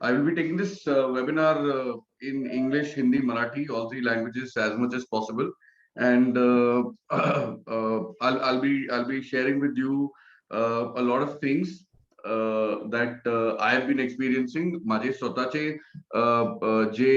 I will be taking this webinar in English, Hindi, Marathi, all three languages as much as possible. And I'll be sharing with you a lot of things that I have been experiencing. माझे स्वतःचे जे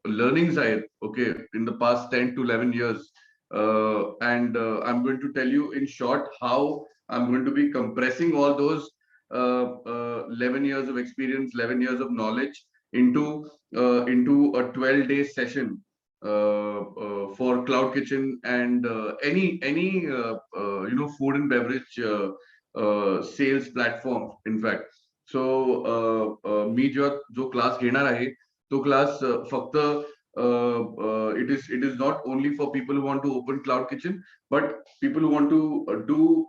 learnings आहेत, okay, in the past 10 to 11 years. And I'm going to tell you in short how I'm going to be compressing all those 11 years of experience, 11 years of knowledge into a 12-day session for Cloud Kitchen and any food and beverage sales platform. In fact, so मी जो class घेणार आहे तो class फक्त it is not only for people who want to open Cloud Kitchen, but people who want to do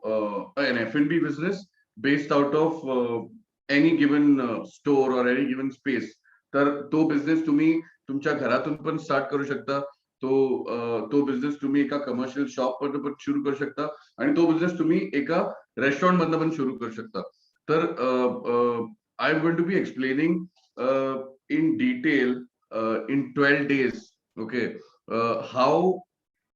an F&B business based out of any given store or any given space. तर तो business तुम्ही तुमच्या घरातून पण start करू शकता. तो business तुम्ही एका कमर्शियल शॉप मधून पण सुरू करू शकता आणि तो बिझनेस तुम्ही एका रेस्टॉरंट मधून पण सुरू करू शकता. तर I am going to be explaining in detail in 12 days, okay, how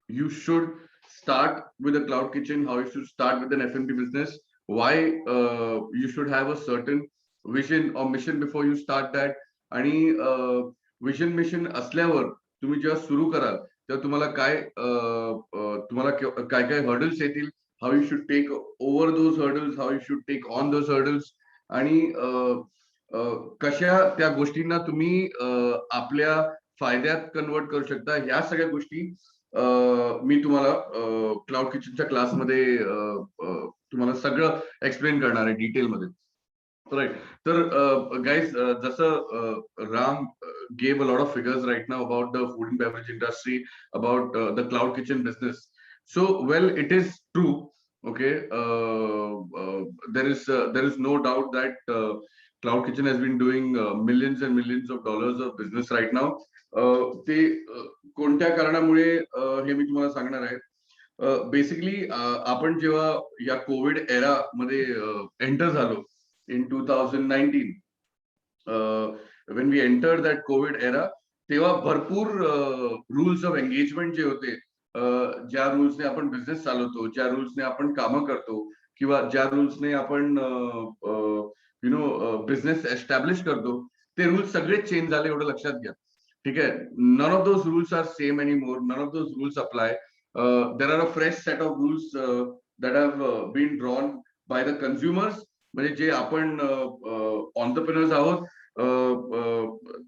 you should start with a Cloud Kitchen, how you should start with an F&B business, why you should have a certain vision or mission before you start that. आणि vision mission असल्यावर तुम्ही जेव्हा सुरू कराल तेव्हा तुम्हाला काय काय हर्डल्स येतील, how you should take over those hurdles, how you should take on those hurdles, आणि कशा त्या गोष्टींना तुम्ही आपल्या फायद्यात कन्वर्ट करू शकता. ह्या सगळ्या गोष्टी मी तुम्हाला क्लाउड किचनच्या क्लासमध्ये तुम्हाला सगळं एक्सप्लेन करणार आहे डिटेलमध्ये. Right. So, guys, Ram gave a lot of figures right now about the food and beverage industry, about the Cloud Kitchen business. So, well, it is true. Okay, there is no doubt that Cloud Kitchen has been doing millions and millions of dollars of business right now. ते कोणत्या कारणामुळे हे मी तुम्हाला सांगणार आहे. Basically आपण जेव्हा या कोविड एरा मध्ये एंटर झालो in 2019, when we entered that COVID era, तेव्हा भरपूर रूल्स ऑफ एंगेजमेंट जे होते, ज्या रूल्सने आपण बिझनेस चालवतो, ज्या रूल्सने आपण कामं करतो, किंवा ज्या रूल्सने आपण बिझनेस एस्टॅब्लिश करतो, ते रूल्स सगळे चेंज झाले, एवढं लक्षात घ्या. ठीक आहे. None of those rules are same any more, none of those rules apply. There are a fresh set of rules that have been drawn by the consumers. म्हणजे जे आपण ऑन्टरप्रेनर्स आहोत,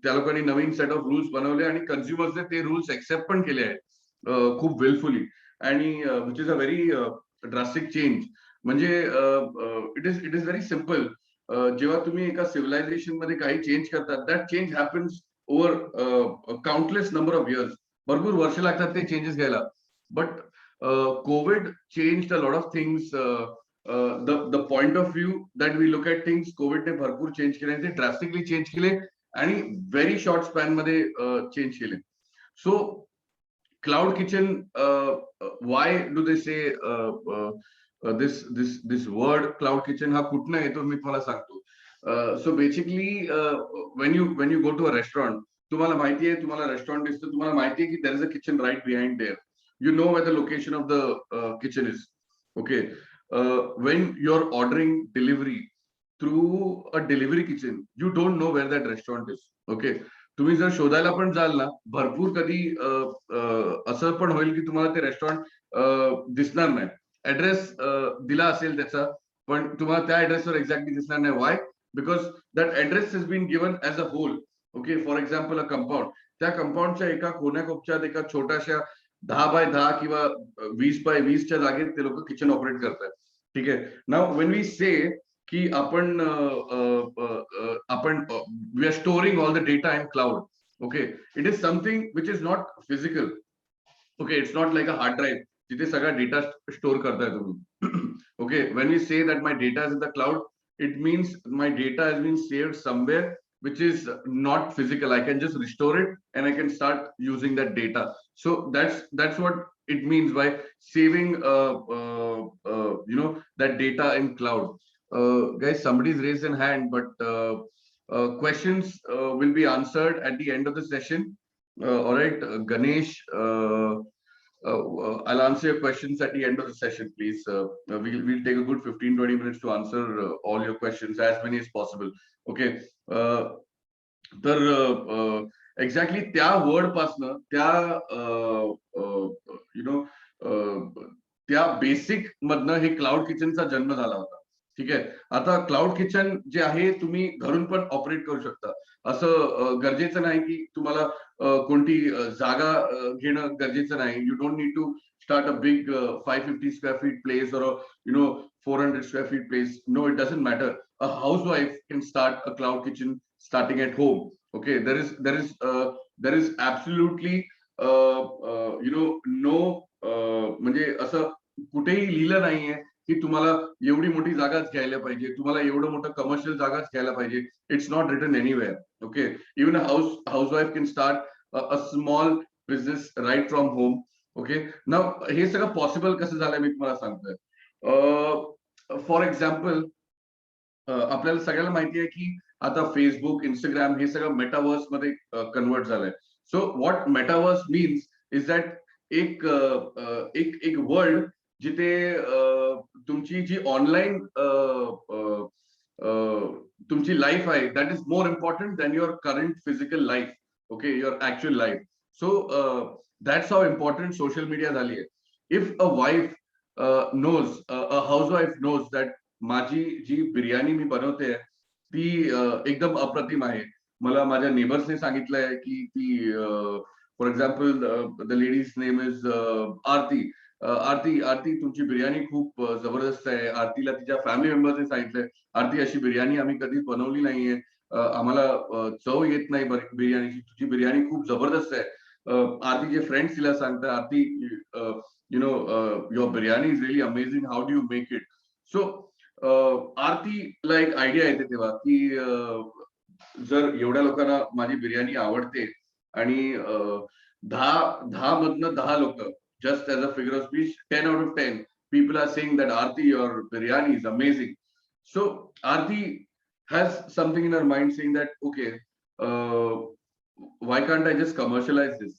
त्या लोकांनी नवीन सेट ऑफ रूल्स बनवले आणि कन्झ्युमर्सने ते rules accept पण केले आहेत खूप वेलफुली, आणि which is a very drastic change. म्हणजे इट इज व्हेरी सिम्पल. जेव्हा तुम्ही एका सिव्हिलायझेशन मध्ये काही चेंज करतात, that change happens over countless number of years. भरपूर वर्ष लागतात ते चेंजेस घ्यायला. But Covid changed a lot of things. The point of view that we look at things, COVID ने भरपूर चेंज केले, ते ड्रास्टिकली चेंज केले आणि व्हेरी शॉर्ट स्पॅन मध्ये चेंज केले. So cloud kitchen, why do they say this word cloud kitchen हा कुठनं येतो मी तुम्हाला सांगतो. So basically when you go to a restaurant, तुम्हाला माहिती आहे, तुम्हाला रेस्टॉरंट दिसतं, तुम्हाला माहिती आहे की there is a kitchen right behind there. You know where the location of the kitchen is. Okay. When you're ordering delivery through a delivery kitchen, you don't know where that restaurant is. Okay. तुम्ही जर शोधायला पण जाल ना, भरपूर कधी असं पण होईल की तुम्हाला ते रेस्टॉरंट दिसणार नाही. ऍड्रेस दिला असेल त्याचा, पण तुम्हाला त्या ऍड्रेसवर एक्झॅक्टली दिसणार नाही. Why? Because that address has been given as a whole. Okay. For example a compound, त्या कंपाऊंडच्या एका कोण्याकोपच्यात एका छोट्याशा 10x10 किंवा 20x20च्या जागेत ते लोक किचन ऑपरेट करतात. ठीक आहे. नाउ व्हेन वी से की आपण we are storing all the data in cloud. Okay. It is something which is not physical. Okay. It's not like a hard drive जिथे सगळा डेटा स्टोर करताय तुम्ही. Okay. When we say that my data is in the cloud, it means my data has been saved somewhere which is not physical. I can just restore it and I can start using that data. So that's what it means by saving that data in cloud. Guys, somebody's raised a hand, but questions will be answered at the end of the session. All right, Ganesh, I'll answer your questions at the end of the session, please. We'll take a good 15-20 minutes to answer all your questions, as many as possible. Okay. तर exactly त्या word पासनं त्या त्या basic मधनं हे cloud किचनचा जन्म झाला होता. ठीक आहे. आता क्लाउड किचन जे आहे तुम्ही घरून पण ऑपरेट करू शकता. असं गरजेचं नाही की तुम्हाला कोणती जागा घेणं गरजेचं नाही. You don't need to start a big 550 square feet place or a 400 square feet place. No, it doesn't matter. A housewife can start a cloud kitchen starting at home. Okay, there is absolutely no म्हणजे असं कुठेही लिहिलं नाहीये की तुम्हाला एवढी मोठी जागाच घ्यायला पाहिजे, तुम्हाला एवढं मोठं कमर्शियल जागाच घ्यायला पाहिजे. It's not written anywhere. Okay, even a housewife can start a small business right from home. Okay, now हे सगळं पॉसिबल कसं झालंय मी तुम्हाला सांगतोय. फॉर एक्झाम्पल, आपल्याला सगळ्याला माहिती आहे की आता फेसबुक, इंस्टाग्राम हे सगळं मेटावर्स मध्ये कन्वर्ट झालंय. So what metaverse means is that एक वर्ल्ड जिथे तुमची जी ऑनलाईन तुमची लाईफ आहे that is more important than your current physical life. Okay, your actual life. So that's how important social media झाली आहे. If a wife knows, a housewife knows that माझी जी बिर्याणी मी बनवते ती एकदम अप्रतिम आहे. मला माझ्या नेबर्सने सांगितलंय की ती for example the lady's name is Aarti. Aarti तुमची बिर्याणी खूप जबरदस्त आहे. आरतीला तिच्या फॅमिली मेंबर्सने सांगितलंय, आरती अशी बिर्याणी आम्ही कधी बनवली नाहीये, आम्हाला चव येत नाही बिर्याणीची, तुझी बिर्याणी खूप जबरदस्त आहे. आरतीचे फ्रेंड्स तिला सांगतात, Aarti your biryani is really amazing, how do you make it. So आरतीला एक आयडिया येते तेव्हा की जर एवढ्या लोकांना माझी बिर्याणी आवडते आणि 10 मधनं 10 लोक, just as a figure of speech, 10 out of 10 people are saying that Aarti, your biryani is amazing. So Aarti has something in her mind saying that, okay, why can't I just commercialize this?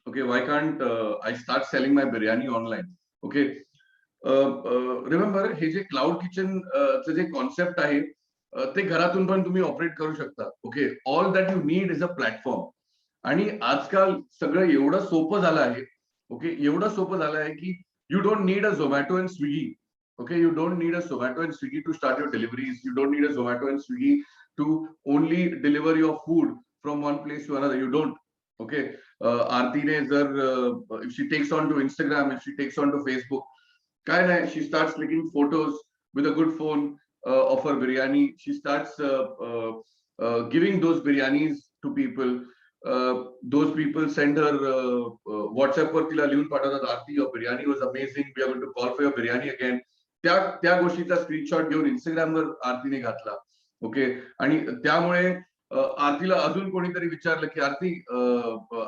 Okay, why can't I start selling my biryani online? Okay, remember हे जे cloud kitchen चे जे concept आहे ते घरातून पण तुम्ही operate करू शकता. Okay, all that you need is a platform. आणि आजकाल सगळं एवढं सोपं झालं आहे. ओके, एवढं सोपं झालं आहे की you don't need a Zomato and Swiggy. Okay, you don't need a Zomato and Swiggy to start your deliveries. You don't need a Zomato and Swiggy to only deliver your food from one place to another. You don't. Okay, Aarti ne if she takes on to Instagram, if she takes on to Facebook, she starts clicking photos with a good phone of her biryani. She starts giving those biryanis to people. Those people send her WhatsApp वर तिला लिहून पाठवतात, आरती your biryani was amazing, we are going to call for your biryani again. त्या गोष्टीचा screenshot घेऊन इंस्टाग्रामवर आरतीने घातला. Okay, आणि त्यामुळे आरतीला अजून कोणीतरी विचारलं की Aarti,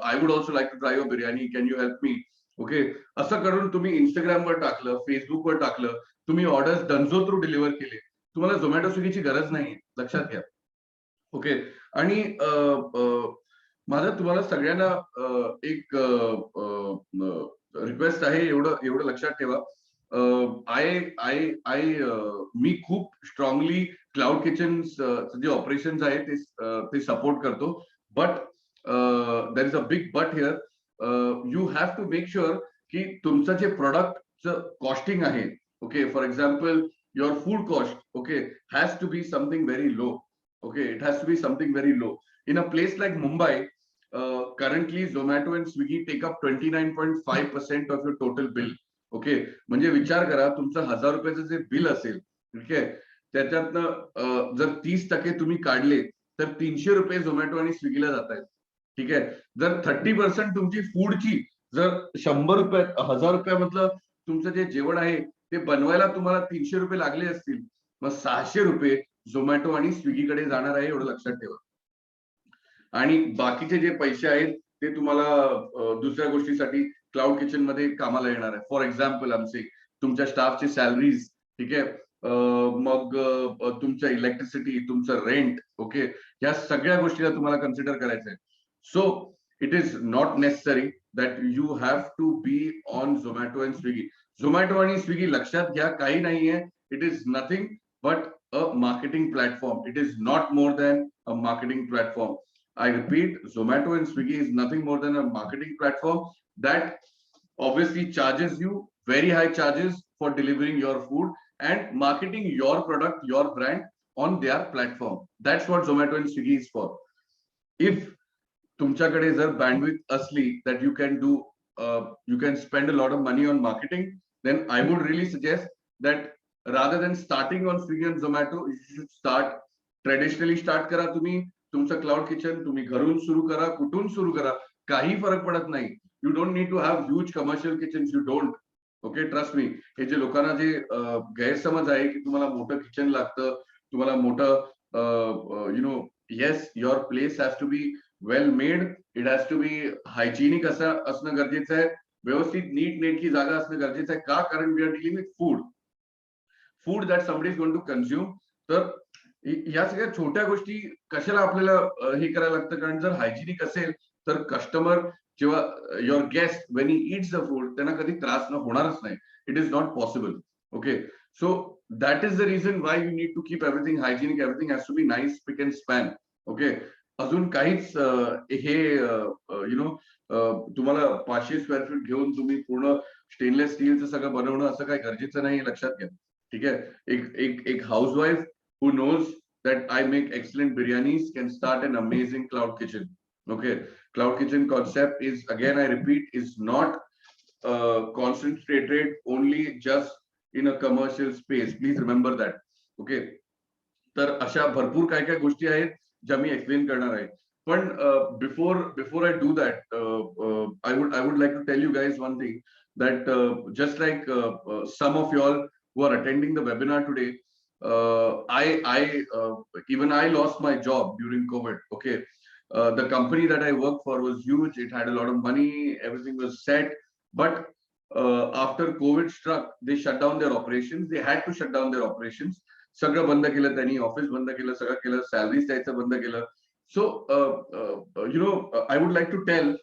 I would also like to try your biryani, can you help me? Okay, असं करून तुम्ही इंस्टाग्रामवर टाकलं, फेसबुकवर टाकलं, तुम्ही ऑर्डर्स डन्झो थ्रू डिलिव्हर केले. तुम्हाला झोमॅटो स्विगीची गरज नाही, लक्षात घ्या. ओके, आणि माझं तुम्हाला सगळ्यांना एक रिक्वेस्ट आहे, एवढं लक्षात ठेवा. मी खूप स्ट्रॉंगली क्लाउड किचन जे ऑपरेशन आहे ते सपोर्ट करतो. But there is a big but here. You have to make sure की तुमचं जे प्रोडक्टचं कॉस्टिंग आहे, okay, for example your food cost, okay, has to be something very low. Okay, it has to be something very low. In a place like Mumbai, currently Zomato and Swiggy take up 29.5% of your total bill. Okay, म्हणजे विचार करा, तुमचं 1000 रुपयाचं जे bill असेल, ठीक आहे, त्याच्यातनं जर 30% तुम्ही काढले तर 300 रुपये झोमॅटो आणि स्विगीला जात आहेत. ठीक आहे, जर 30% तुमची फूडची, जर 100 रुपये 1000 रुपयामधलं तुमचं जे जेवण आहे ते बनवायला तुम्हाला 300 रुपये लागले असतील, मग 600 रुपये झोमॅटो आणि स्विगीकडे जाणार आहे, एवढं लक्षात ठेवा. आणि बाकीचे जे पैसे आहेत ते तुम्हाला दुसऱ्या गोष्टीसाठी क्लाउड किचन मध्ये कामाला येणार आहे. फॉर एक्झाम्पल आमचे तुमच्या स्टाफची सॅलरीज, ठीक आहे, मग तुमचं इलेक्ट्रिसिटी, तुमचं रेंट, ओके, या सगळ्या गोष्टीला तुम्हाला कन्सिडर करायचंय. So it is not necessary that you have to be on Zomato and Swiggy. Zomato आणि स्विगी लक्षात घ्या काही नाहीये. It is nothing but a marketing platform. It is not more than a marketing platform. I repeat, Zomato and Swiggy is nothing more than a marketing platform that obviously charges you very high charges for delivering your food and marketing your product, your brand on their platform. That's what Zomato and Swiggy is for. If तुमच्याकडे जर bandwidth असली that you can spend a lot of money on marketing, then I would really suggest that rather than starting on Swiggy and Zomato, you should start traditionally. Start करा तुम्ही तुमचं cloud kitchen. तुम्ही घरून सुरू करा, कुठून सुरू करा, काही फरक पडत नाही. You don't need to have huge commercial kitchens. You don't. Okay, trust me. हे जे लोकांना जे गैरसमज आहे की तुम्हाला मोठं किचन लागतं, तुम्हाला मोठं yes, your place has to be well made. It has to be hygienic असणं गरजेचं आहे. व्यवस्थित नीट नेटकी जागा असणं गरजेचं आहे. का? कारण we are dealing with food that somebody is going to consume. तर या सगळ्या छोट्या गोष्टी कशाला आपल्याला हे करायला लागतं? कारण जर हायजिनिक असेल तर कस्टमर जेव्हा your guest when he eats the food, त्यांना कधी त्रास होणारच नाही. It is not possible. Okay, so that is the reason why you need to keep everything hygienic. Everything has to be nice, spick and span. Okay, अजून काहीच हे तुम्हाला 500 square feet घेऊन तुम्ही पूर्ण स्टेनलेस स्टीलचं सगळं बनवणं असं काही गरजेचं नाही, लक्षात घ्या. ठीक आहे. एक housewife who knows that I make excellent biryanis can start an amazing cloud kitchen. Okay, cloud kitchen concept is, again I repeat, is not concentrated only just in a commercial space. Please remember that. Okay, तर अशा भरपूर काय काय गोष्टी आहेत ज्या मी explain करणार आहे. पण before I do that, I would like to tell you guys one thing, that just like some of you all who are attending the webinar today, even I lost my job during COVID. Okay, the company that I worked for was huge. It had a lot of money. Everything was set. But after COVID struck, they shut down their operations. They had to shut down their operations. सगळं बंद केलं त्यांनी. Office बंद केलं, सगळं केलं. Salaries द्यायचं बंद केलं. So I would like to tell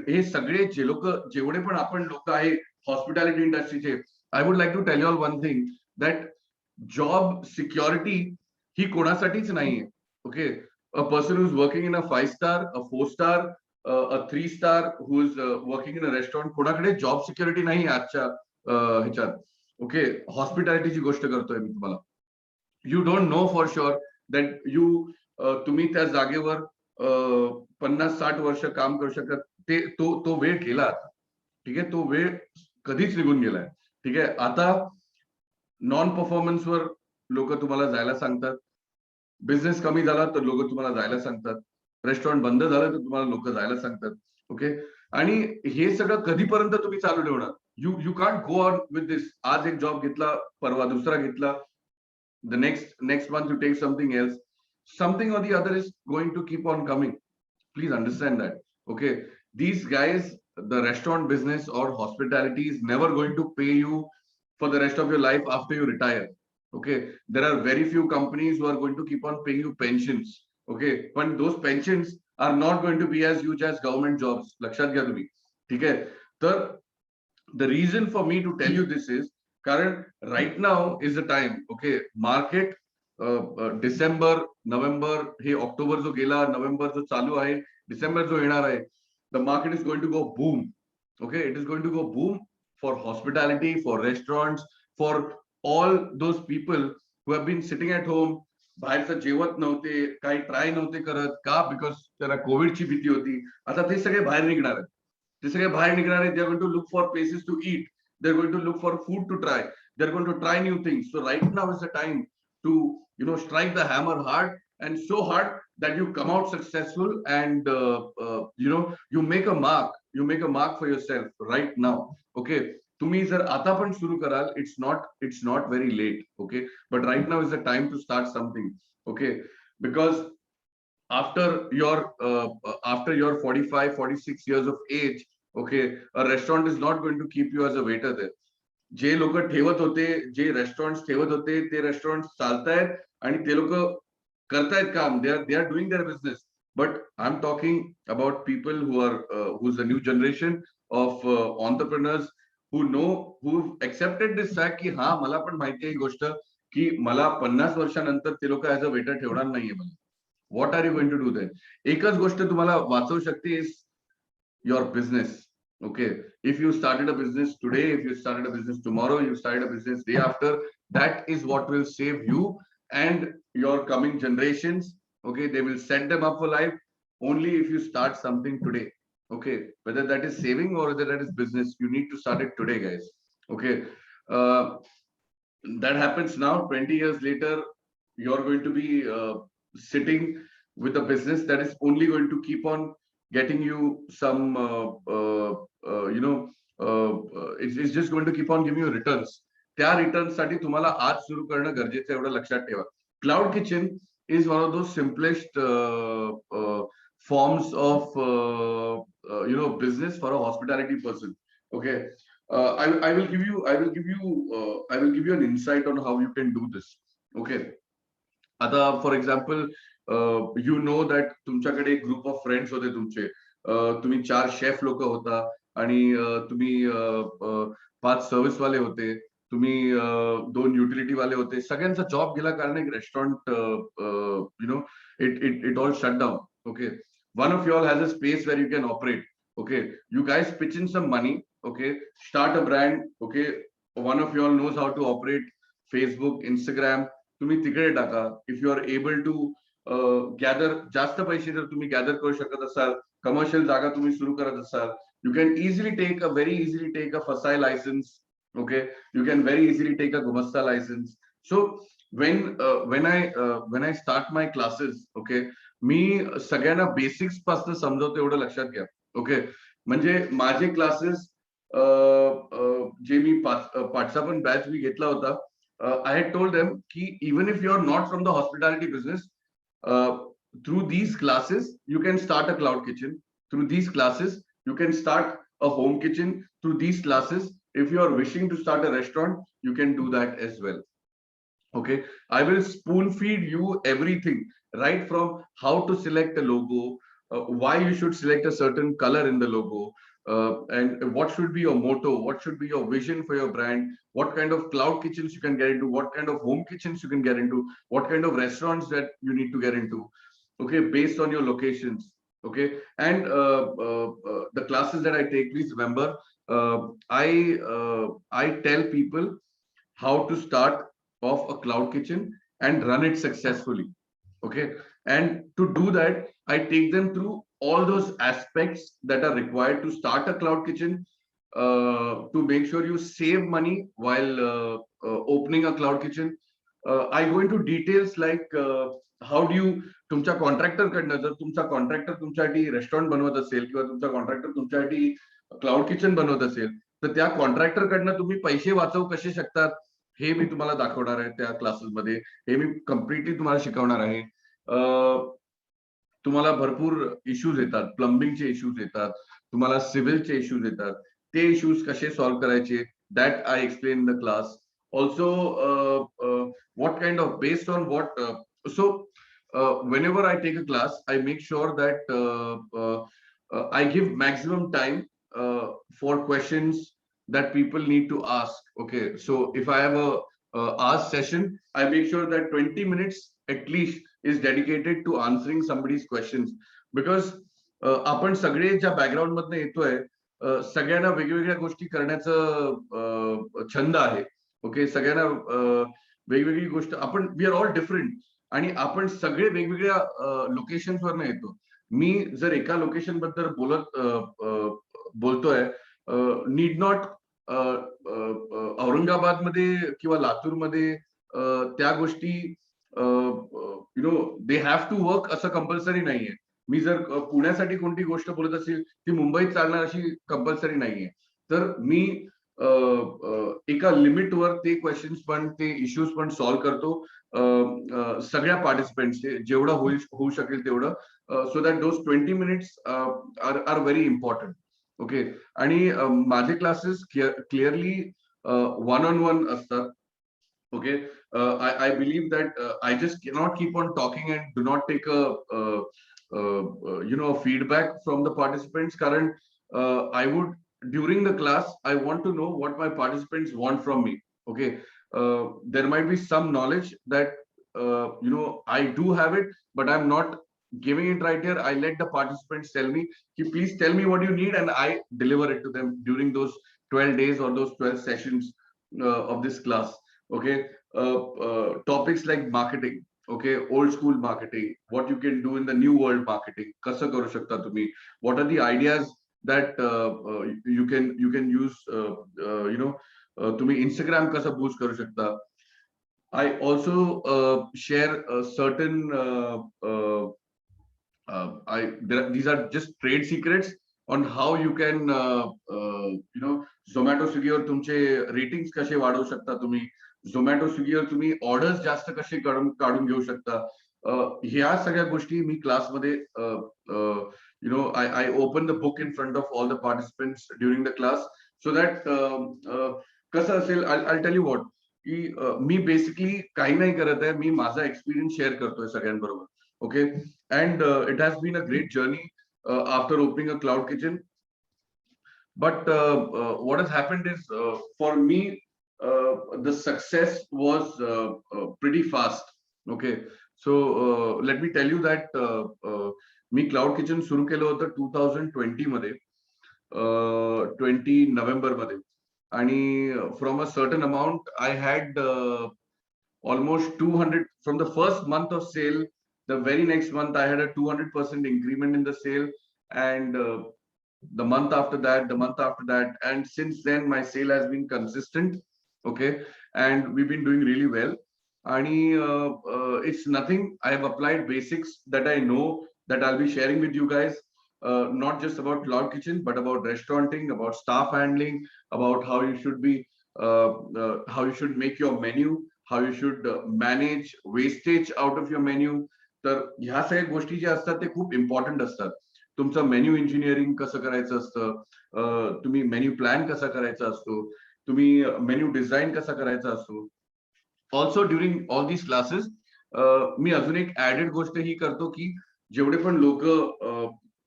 हे सगळे जे लोक, जेवढे पण आपण लोक आहे hospitality इंडस्ट्रीचे, I would like to tell you all one thing, that job security ही कोणासाठीच नाहीये. Okay, a person who is working in a 5 star, a 4 star, a 3 star, who is working in a restaurant, कोणाकडे job security नाही आजच्या ह्याच्यात. Okay, हॉस्पिटॅलिटीची गोष्ट करतोय मी तुम्हाला. You don't know for sure that तुम्ही त्या जागेवर 50-60 वर्ष काम करू शकत. तो वेळ गेला. ठीक आहे, तो वेळ कधीच निघून गेलाय. ठीक आहे. आता नॉन परफॉर्मन्सवर लोक तुम्हाला जायला सांगतात. बिझनेस कमी झाला तर लोक तुम्हाला जायला सांगतात. रेस्टॉरंट बंद झालं तर तुम्हाला लोक जायला सांगतात. ओके, आणि हे सगळं कधीपर्यंत तुम्ही चालू ठेवणार? You can't go on with this. आज एक जॉब घेतला, परवा दुसरा घेतला, the next month you take something else. Something or the other is going to keep on coming. Please understand that. Okay, these guys, the restaurant business or hospitality is never going to pay you for the rest of your life after you retire. Okay, there are very few companies who are going to keep on paying you pensions. Okay, but those pensions are not going to be as huge as government jobs. लक्षात घ्या तुम्ही. ठीक आहे. तर the reason for me to tell you this is कारण right now is the time. Okay, market December, November, हे October जो गेला, नोव्हेंबर जो चालू आहे, डिसेंबर जो येणार आहे, the market is going to go boom. Okay, it is going to go boom for hospitality, for restaurants, for all those people who have been sitting at home. बाहेरचं जेवत नव्हते, काही ट्राय नव्हते करत. का? बिकॉज त्याला कोविडची भीती होती. आता ते सगळे बाहेर निघणार आहेत. ते सगळे बाहेर निघणार आहेत. They are going to look for places to eat. They are going to look for food to try. They are going to try new things. So right now is the time to strike the hammer hard, and so hard that you come out successful, and you make a mark for yourself right now. Okay, तुम्ही जर आता पण सुरू कराल, it's not very late. Okay, but right now is the time to start something. Okay, because after your 45-46 years of age, okay, a restaurant is not going to keep you as a waiter there. जे लोक ठेवत होते, जे restaurant ठेवत होते, ते restaurant चालतायत आणि ते लोक करतायत काम. They are doing their business. But I'm talking about people who's the new generation of entrepreneurs who know, who've accepted this fact की हा मला पण माहिती आहे ही गोष्ट की मला 50 वर्षानंतर ते लोक ऍज अ वेटर ठेवणार नाहीये मला. What are you going to do then? एकच गोष्ट तुम्हाला वाचवू शकते is your business. Okay, if you started a business today, if you started a business tomorrow, you started a business day after, that is what will save you and your coming generations. Okay, they will set them up for life only if you start something today. Okay, whether that is saving or whether that is business, you need to start it today, guys. Okay, uh, that happens now. 20 years later, you're going to be sitting with a business that is only going to keep on getting you some it's just going to keep on giving you returns. त्या returns साठी तुम्हाला आज सुरू करणं गरजेचं, एवढं लक्षात ठेवा. Cloud kitchen is one of those simplest forms of business for a hospitality person. Okay, I will give you an insight on how you can do this. Okay, आता for example you know that तुमच्याकडे एक group of friends होते तुमचे, तुम्ही 4 chef लोक होता आणि तुम्ही 5 सर्व्हिस वाले होते, तुम्ही 2 युटिलिटी वाले होते, सगळ्यांचा जॉब गेला कारण एक restaurant it all shut down. Okay, one of you all has a space where you can operate. Okay, you guys pitch in some money. Okay, start a brand. Okay, one of you all knows how to operate Facebook, Instagram. तुम्ही तिकडे टाका. If you are able to gather, जास्त पैसे जर तुम्ही gather करू शकत असाल, कमर्शियल जागा तुम्ही सुरू करत असाल, you can very easily take a FSSAI license. Okay, you can very easily take a Gumasta license. So when I start my classes, okay, मी सगळ्यांना बेसिक्स पासून समजवतो, एवढं लक्षात घ्या. ओके, म्हणजे माझे क्लासेस जे मी 5चा पण बॅच मी घेतला होता, I had told them ki even if you are not from the hospitality business, through these classes you can start a cloud kitchen. Through these classes you can start a home kitchen. Through these classes, if you are wishing to start a restaurant, you can do that as well. Okay, I will spoon feed you everything, right from how to select a logo, why you should select a certain color in the logo, and what should be your motto, what should be your vision for your brand, what kind of cloud kitchens you can get into, what kind of home kitchens you can get into, what kind of restaurants that you need to get into. Okay, based on your locations. Okay, and the classes that I take, please remember, I tell people how to start off a cloud kitchen and run it successfully. Okay, and to do that, I take them through all those aspects that are required to start a cloud kitchen, to make sure you save money while opening a cloud kitchen. I go into details like how do you, तुमच्या contractor कडनं, जर तुमचा contractor तुमच्यासाठी restaurant बनवत असेल किंवा तुमचा contractor तुमच्यासाठी क्लाउड किचन बनवत असेल, तर त्या कॉन्ट्रॅक्टर कडनं तुम्ही पैसे वाचवू कसे शकतात हे मी तुम्हाला दाखवणार आहे त्या क्लासेसमध्ये. हे मी कम्प्लिटली तुम्हाला शिकवणार आहे. तुम्हाला भरपूर इश्यूज येतात, प्लंबिंगचे इश्यूज येतात, तुम्हाला सिव्हिलचे इश्यूज येतात, ते इश्यूज कसे सॉल्व्ह करायचे, that I explain in the class. Also what kind of, based on what, so whenever I take a class, I make sure that I give maximum time for questions that people need to ask. Okay, so if I have a ask session, I make sure that 20 minutes at least is dedicated to answering somebody's questions, because आपण सगळे ज्या background मधनं येतोय, सगळ्यांना वेगवेगळ्या गोष्टी करण्याचं छंद आहे. ओके, सगळ्यांना वेगवेगळी गोष्ट, आपण वी आर ऑल डिफरंट आणि आपण सगळे वेगवेगळ्या लोकेशन्स वरनं येतो. मी जर एका लोकेशन बद्दल बोलतोय, नीड नॉट औरंगाबाद मध्ये किंवा लातूर मध्ये त्या गोष्टी दे हॅव टू वर्क असं कंपल्सरी नाहीये. मी जर पुण्यासाठी कोणती गोष्ट बोलत असेल ती मुंबईत चालणार अशी कंपल्सरी नाहीये. तर मी एका लिमिटवर ते क्वेश्चन्स पण, ते इश्यूज पण सॉल्व्ह करतो सगळ्या पार्टिसिपेंट्सचे, जेवढं होऊ शकेल तेवढं, so that those 20 minutes are very important. Okay, आणि माझे क्लासेस क्लिअरली one-on-one असतात. Okay, I believe that I just cannot keep on talking and do not take a feedback from the participants. Current, I would during the class I want to know what my participants want from me. Okay, there might be some knowledge that I do have it, but I'm not giving it right here. I let the participants tell me, please tell me what you need, and I deliver it to them during those 12 days or those 12 sessions of this class. Okay, topics like marketing. Okay, old school marketing, what you can do in the new world marketing, कसं करू शकता तुम्ही, what are the ideas that you can use, तुम्ही Instagram कसं boost करू शकता. I also share certain these are just trade secrets on how you can Zomato Swiggy तुमचे ratings कसे वाढवू शकता तुम्ही, Zomato Swiggy तुम्ही ऑर्डर्स जास्त कसे काढून घेऊ शकता. ह्या सगळ्या गोष्टी मी क्लासमध्ये I open the book in front of all the participants during the class so that कसं असेल, I'll tell you what, की मी बेसिकली काही नाही करत आहे, मी माझा एक्सपिरियन्स शेअर करतोय सगळ्यांबरोबर. Okay, and it has been a great journey after opening a cloud kitchen. But what has happened is, for me, the success was pretty fast. Okay, so let me tell you that me cloud kitchen सुरू केलं होतं 2020 मध्ये, 20 November मध्ये, आणि from a certain amount I had almost 200 from the first month of sale. The very next month I had a 200% increment in the sale, and the month after that, and since then my sale has been consistent. Okay, and we've been doing really well. And it's nothing, I have applied basics that I know that I'll be sharing with you guys, not just about cloud kitchen but about restauranting, about staff handling, about how you should be how you should make your menu, how you should manage wastage out of your menu. तर ह्या सगळ्या गोष्टी ज्या असतात ते खूप important असतात. तुमचं मेन्यू इंजिनिअरिंग कसं करायचं असतं, तुम्ही मेन्यू प्लॅन कसा करायचा असतो, तुम्ही मेन्यू डिझाईन कसा करायचा असतो. Also during all these classes मी अजून एक ऍडेड गोष्ट ही करतो की जेवढे पण लोक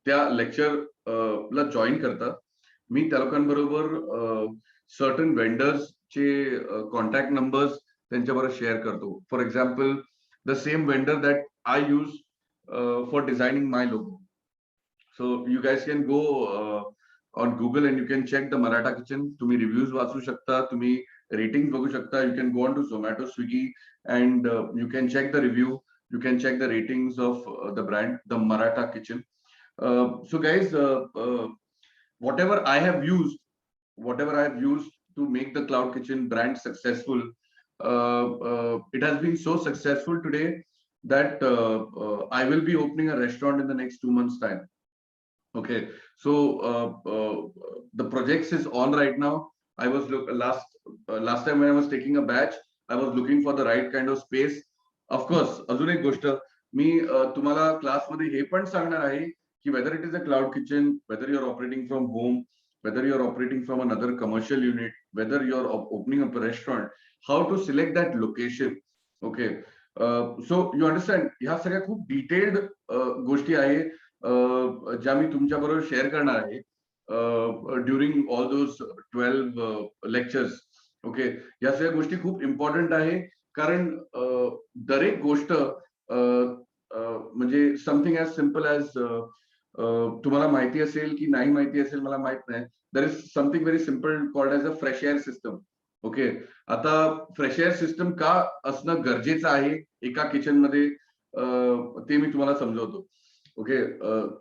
त्या लेक्चर ला जॉईन करतात, मी त्या लोकांबरोबर सर्टन वेंडर्सचे कॉन्टॅक्ट नंबर्स त्यांच्याबरोबर शेअर करतो. For example, the same vendor that I use for designing my logo. So you guys can go on Google and you can check the Maratha Kitchen. तुम्ही reviews वाचू शकता, तुम्ही rating बघू शकता. You can go on to Zomato, Swiggy, and you can check the review. You can check the ratings of the brand, the Maratha Kitchen. So guys, whatever I have used to make the Cloud Kitchen brand successful, it has been so successful today that I will be opening a restaurant in the next 2 months time. Okay, so the projects is on right now. I was last time when I was taking a batch, I was looking for the right kind of space. Of course, अजून एक गोष्ट मी तुम्हाला class मध्ये हे पण सांगणार आहे की whether it is a cloud kitchen, whether you are operating from home, whether you are operating from another commercial unit, whether you are opening up a restaurant, how to select that location. Okay, so you understand, ह्या सगळ्या खूप detailed गोष्टी आहे ज्या मी तुमच्या बरोबर share करणार आहे during all those 12 lectures. Okay, या सगळ्या गोष्टी खूप इम्पॉर्टंट आहे, कारण दरेक गोष्ट म्हणजे समथिंग ॲज सिम्पल ॲज तुम्हाला माहिती असेल की नाही माहिती असेल मला माहित नाही, there is something very simple called as a fresh air system. Okay, आता फ्रेश एअर सिस्टम का असणं गरजेचं आहे एका किचन मध्ये ते मी तुम्हाला समजवतो. ओके,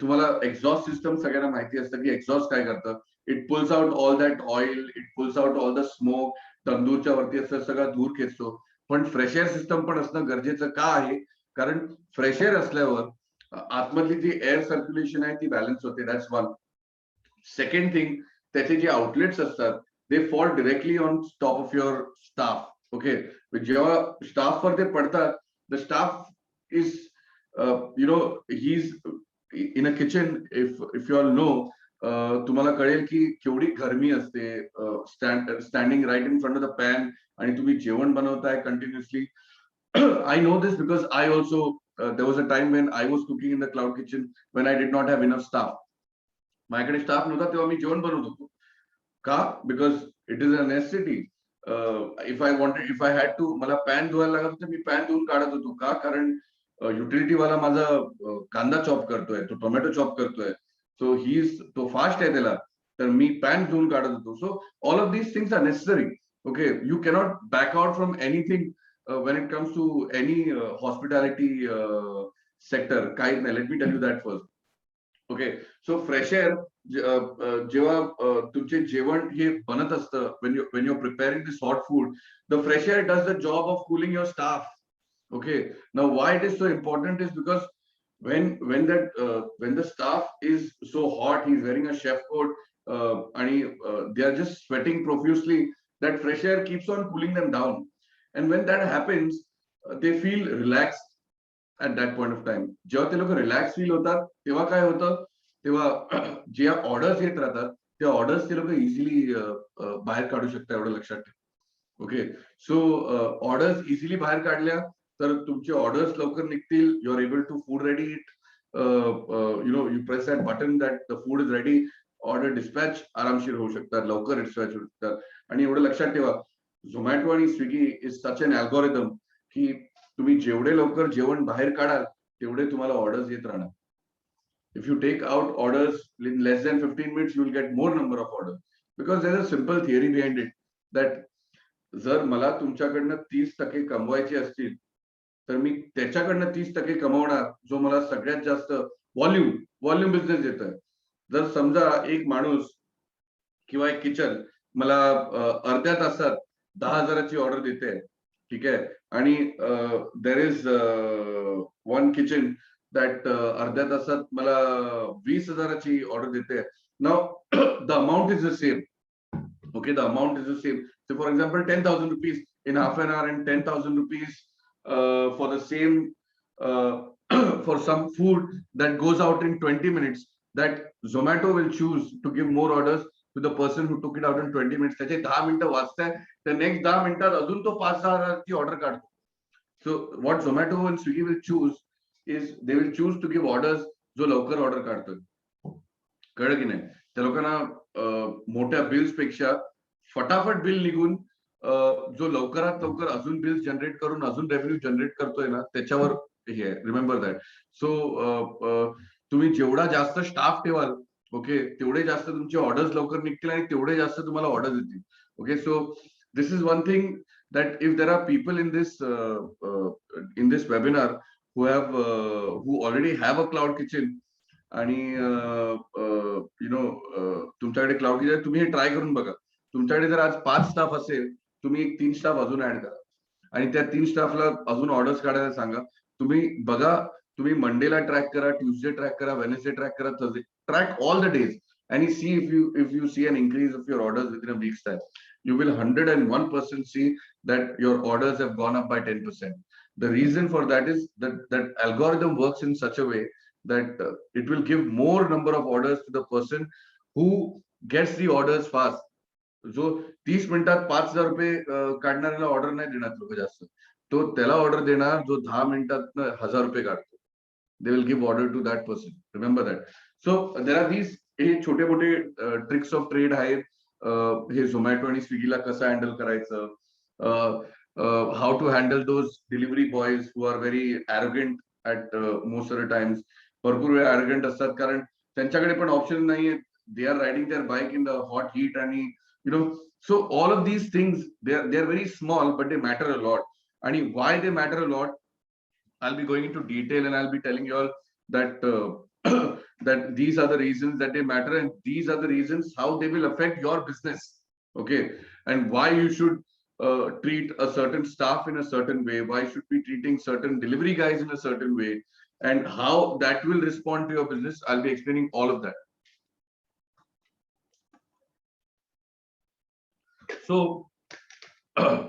तुम्हाला एक्झॉस्ट सिस्टम सगळ्यांना माहिती असतं की एक्झॉस्ट काय करतं. It pulls out all that oil, it pulls out all the smoke, तंदूरच्या वरती असं सगळं धूर खेचतो. पण फ्रेश एअर सिस्टम पण असणं गरजेचं का आहे, कारण फ्रेश एअर असल्यावर आतमधली जी एअर सर्क्युलेशन आहे ती बॅलन्स होते. That's one. सेकंड थिंग, त्याचे जे आउटलेट्स असतात they fall directly on top of your staff. Okay, जेव्हा स्टाफ वर ते पडतात, the staff is he's in a kitchen, if you all know, तुम्हाला कळेल की केवढी गरमी असते standing right in front of the pan आणि तुम्ही जेवण बनवताय continuously. I know this because I also there was a time when I was cooking in the cloud kitchen when I did not have enough staff. माझ्याकडे staff नव्हता तेव्हा मी जेवण बनवत होतो. का? Because it is a necessity. If I had to मला pan धुवायला लागत तर मी पॅन धुवून काढत होतो. का? कारण युटिलिटी वाला माझा कांदा चॉप करतोय, तो टोमॅटो चॉप करतोय, सो तो फास्ट आहे त्याला, तर मी पॅन धुवून काढत होतो. So all of these things are necessary. Okay, you cannot back out from anything when it comes to any hospitality sector. काही नाही, let me tell you that first. Okay, so fresh air जेव्हा तुमचे जेवण हे बनत असतं, when you're preparing this hot food, the fresh air does the job of cooling your staff. Okay, now why it is so important is because when the staff is so hot, he's wearing a chef coat, and they are just sweating profusely, that fresh air keeps on cooling them down. And when that happens, they feel relaxed at that point of time. जेव्हा ते लोक relax feel होतात तेव्हा काय होतं, तेव्हा जे orders येत राहतात त्या ऑर्डर्स ते लोक इझिली बाहेर काढू शकतात, एवढं लक्षात ठेवा. ओके, सो ऑर्डर्स इझिली बाहेर काढल्या तर तुमचे ऑर्डर्स लवकर निघतील. You are able to food ready it, you press that button that the food is ready, order dispatch आरामशीर होऊ शकतात, लवकर डिस्पॅच होऊ शकतात. आणि एवढं लक्षात ठेवा, झोमॅटो आणि Swiggy is such an algorithm की तुम्ही जेवढे लवकर जेवण बाहेर काढाल तेवढे तुम्हाला ऑर्डर्स येत राहणार. If you take out orders in less than 15 minutes, you will get more number of orders. Because there is a simple theory behind it, that जर मला तुमच्याकडनं 30% कमवायचे असतील तर मी त्याच्याकडनं 30% कमवणार जो मला सगळ्यात जास्त व्हॉल्यूम बिझनेस देतोय. जर समजा एक माणूस किंवा एक किचन मला अर्ध्या तासात 10,000ची ऑर्डर देते, ठीक आहे, आणि there is one kitchen that अर्ध्या तासात मला 20,000ची ऑर्डर देते. Now the amount is the same. Okay, the amount is the same. So for example, 10,000 rupees in half an hour and 10,000 rupees for the same for some food that goes out in 20 minutes, that Zomato will choose to give more orders to the person who took it out in 20 minutes. त्याचे 10 मिनिटं वाचताय, तर next 10 मिनिटात अजून तो 5,000ची order काढतो. So what Zomato and Swiggy will choose is they will choose to give orders जो लवकर order काढतोय. कळलं की नाही? त्या लोकांना मोठ्या बिल्स पेक्षा फटाफट बिल निघून जो लवकरात लवकर अजून बिल्स जनरेट करून अजून रेव्हेन्यू जनरेट करतोय ना, त्याच्यावर हे आहे. Remember that. सो तुम्ही जेवढा जास्त स्टाफ ठेवाल, ओके, तेवढे जास्त तुमचे ऑर्डर्स लवकर निघतील आणि तेवढे जास्त तुम्हाला ऑर्डर्स येतील. Okay, so this is one thing that if there are people in this webinar who already have a cloud kitchen आणि तुमच्याकडे क्लाउड किचन, तुम्ही हे ट्राय करून बघा. तुमच्याकडे जर आज 5 स्टाफ असेल, तुम्ही एक 3 स्टाफ अजून ऍड करा आणि त्या 3 स्टाफला अजून ऑर्डर्स काढायला सांगा. तुम्ही बघा, तुम्ही मंडेला ट्रॅक करा, ट्युजडे ट्रॅक करा, वेडनेसडे ट्रॅक करा, Thursday track all the days and see if you see an increase of your orders within a week's time. You will 101% see that your orders have gone up by 10%. The reason for that is that algorithm works in such a way that it will give more number of orders to the person who gets the orders fast. जो 30 मिनिटात 5,000 रुपये काढणाऱ्याला order नाही देणार लोक जास्त, तो त्याला order देणार जो 10 मिनिटात 1,000 रुपये काढतो. They will give order to that person. Remember that. So there are these हे छोटे मोठे ट्रिक्स ऑफ ट्रेड आहेत. हे झोमॅटो आणि स्विगीला कसं हँडल करायचं, how to handle those delivery boys who are very arrogant at most of the times. भरपूर वेळ ॲरोगंट असतात कारण त्यांच्याकडे पण ऑप्शन नाहीये. They are riding their bike in the hot heat आणि so all of these things they are very small but they matter a lot. आणि why they matter a lot, I'll be going into detail and I'll be telling you all that that these are the reasons that they matter and these are the reasons how they will affect your business. Okay, and why you should treat a certain staff in a certain way, why you should be treating certain delivery guys in a certain way, and how that will respond to your business. I'll be explaining all of that. So